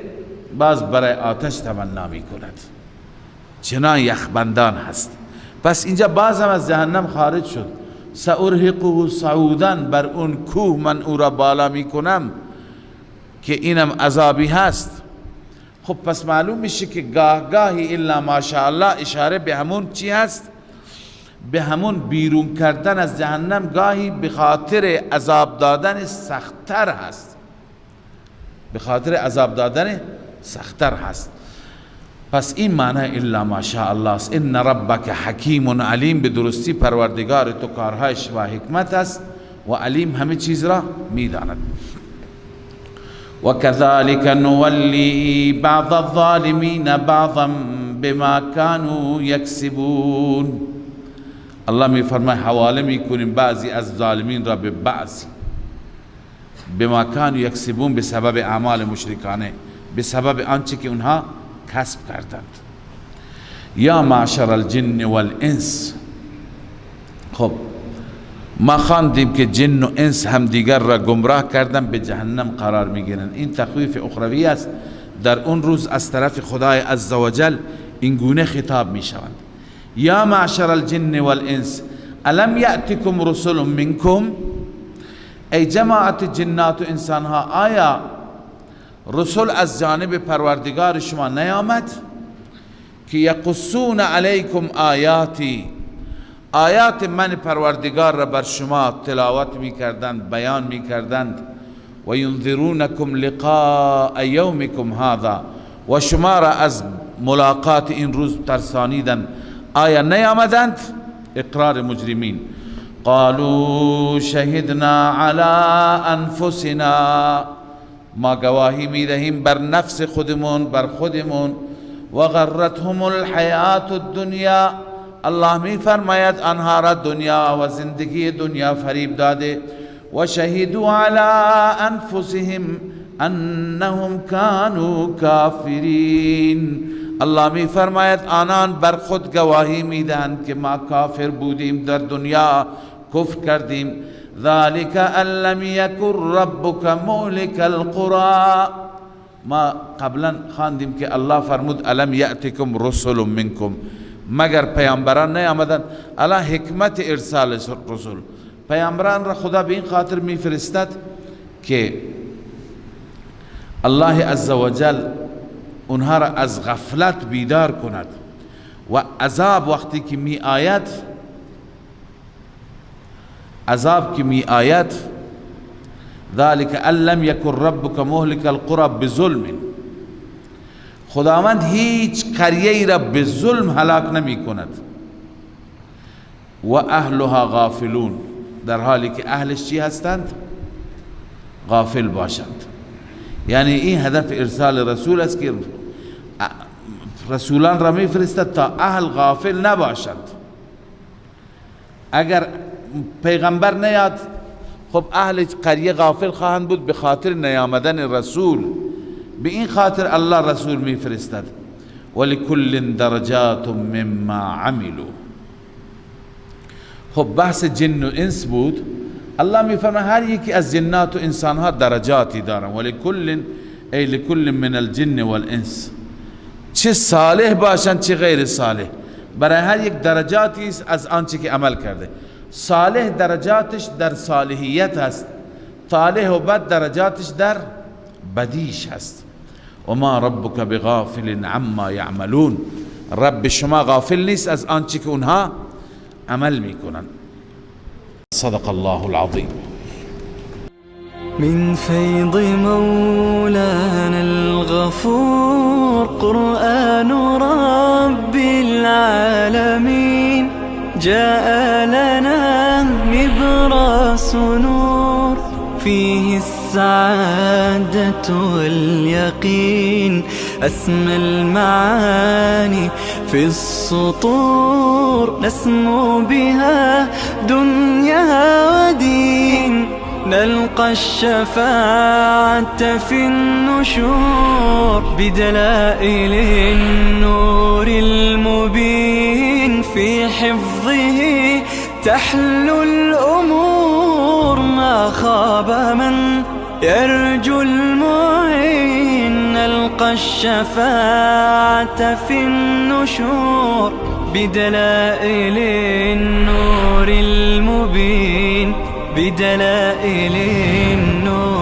باز برای آتش تمنا میکند، چنان یخبندان هست. پس اینجا باز هم از جهنم خارج شد. سأرهقه صعودا، بر اون کوه من او را بالا میکنم که اینم عذابی هست. خب پس معلوم میشه که گاهی الا ماشاءالله اشاره به همون چی هست؟ به همون بیرون کردن از جهنم، گاهی به خاطر عذاب دادن سخت‌تر هست، به خاطر عذاب دادن سخت‌تر هست. پس این معنی الا ماشاءالله است. ان ربک حکیم علیم، به درستی پروردگار تو کارهایش و حکمت است و علیم همه چیز را میداند. و کذالک نولی بعض الظالمین بعضا بما كانوا یکسبون. الله می فرماید حواله میکنیم بعضی از ظالمین را به بعضی، بما كانوا یکسبون، به سبب اعمال مشرکانه، به سبب آنچه که اونها کسب کردند. یا معشر الجن والانس، خب ما خواندیم که جن و انس هم دیگر را گمراه کردن، به جهنم قرار میگیرند. این تخویف اخروی است. در اون روز از طرف خدای عزوجل این گونه خطاب میشوند. یا معشر الجن والانس الم یأتکم رسل منکم، ای جماعت جنات و انسان ها، آیا رسول از جانب پروردگار شما نیامد که یقصون علیکم آیاتی، آیات من پروردگار را بر شما تلاوت می کردند، بیان می کردند، و ینذرونکم لقاء یومکم هذا، و شما را از ملاقات این روز ترسانیدند، آیا نیامدند؟ اقرار مجرمین. قالوا شهدنا علی انفسنا، ما گواهی میدهیم بر نفس خودمون، بر خودمون. و غرتهم الحیات الدنیا، الله می فرماید آنها را دنیا و زندگی دنیا فریب داده. و شهدوا علی انفسهم انهم كانوا کافرین، الله می فرماید آنان بر خود گواهی میدهند که ما کافر بودیم، در دنیا کفر کردیم. ذلك ان لم يكن ربك مهلك القرى، ما قبلا خواندیم که الله فرمود الم یأتکم رسل منکم، مگر پیامبران نیامدند. الان حکمت ارسال رسول، پیامبران را خدا به این خاطر میفرستد که الله عزوجل اونها را از غفلت بیدار کند و عذاب وقتی که می آید، عذاب که می آید، ذلك ان لم یکن ربک مهلک القرى بظلم، خداوند هیچ قریه را به ظلم هلاک نمی کند. و اهلها غافلون، در حالی که اهلش چی هستند؟ غافل باشند. یعنی این هدف ارسال رسول است که رسولان را میفرستد تا اهل غافل نباشند. اگر پیغمبر نیاد خب اهل قریه غافل خواهند بود به خاطر نیامدن رسول. به این خاطر الله رسول میفرستد. ولکل درجات مما عملوا. خب بحث جن و انس بود. الله میفرماید هر یکی از جنات و انسان ها درجاتی دارن. ولکل ای لکل من الجن والانس، چه صالح باشند چه غیر صالح، برای هر یک درجاتی است از آنچه که عمل کرده. صالح درجاتش در صالحیت هست، صالح و بد درجاتش در بدیش هست. و ما ربک بغافل عما یعملون، رب شما غافل نیست از آنچه که اونها عمل میکنن. صدق الله العظیم. من فيض مولانا الغفور قرآن رب العالمين، جاء لنا نبراس نور فيه السعادة واليقين، أسمى المعاني في السطور نسمو بها دنيا ودين، نلقى الشفاعة في النشور بدلائل النور المبين، في حفظه تحلو الأمور، ما خاب من يرجو المعين، نلقى الشفاعة في النشور بدلائل النور المبين، بدلائل النور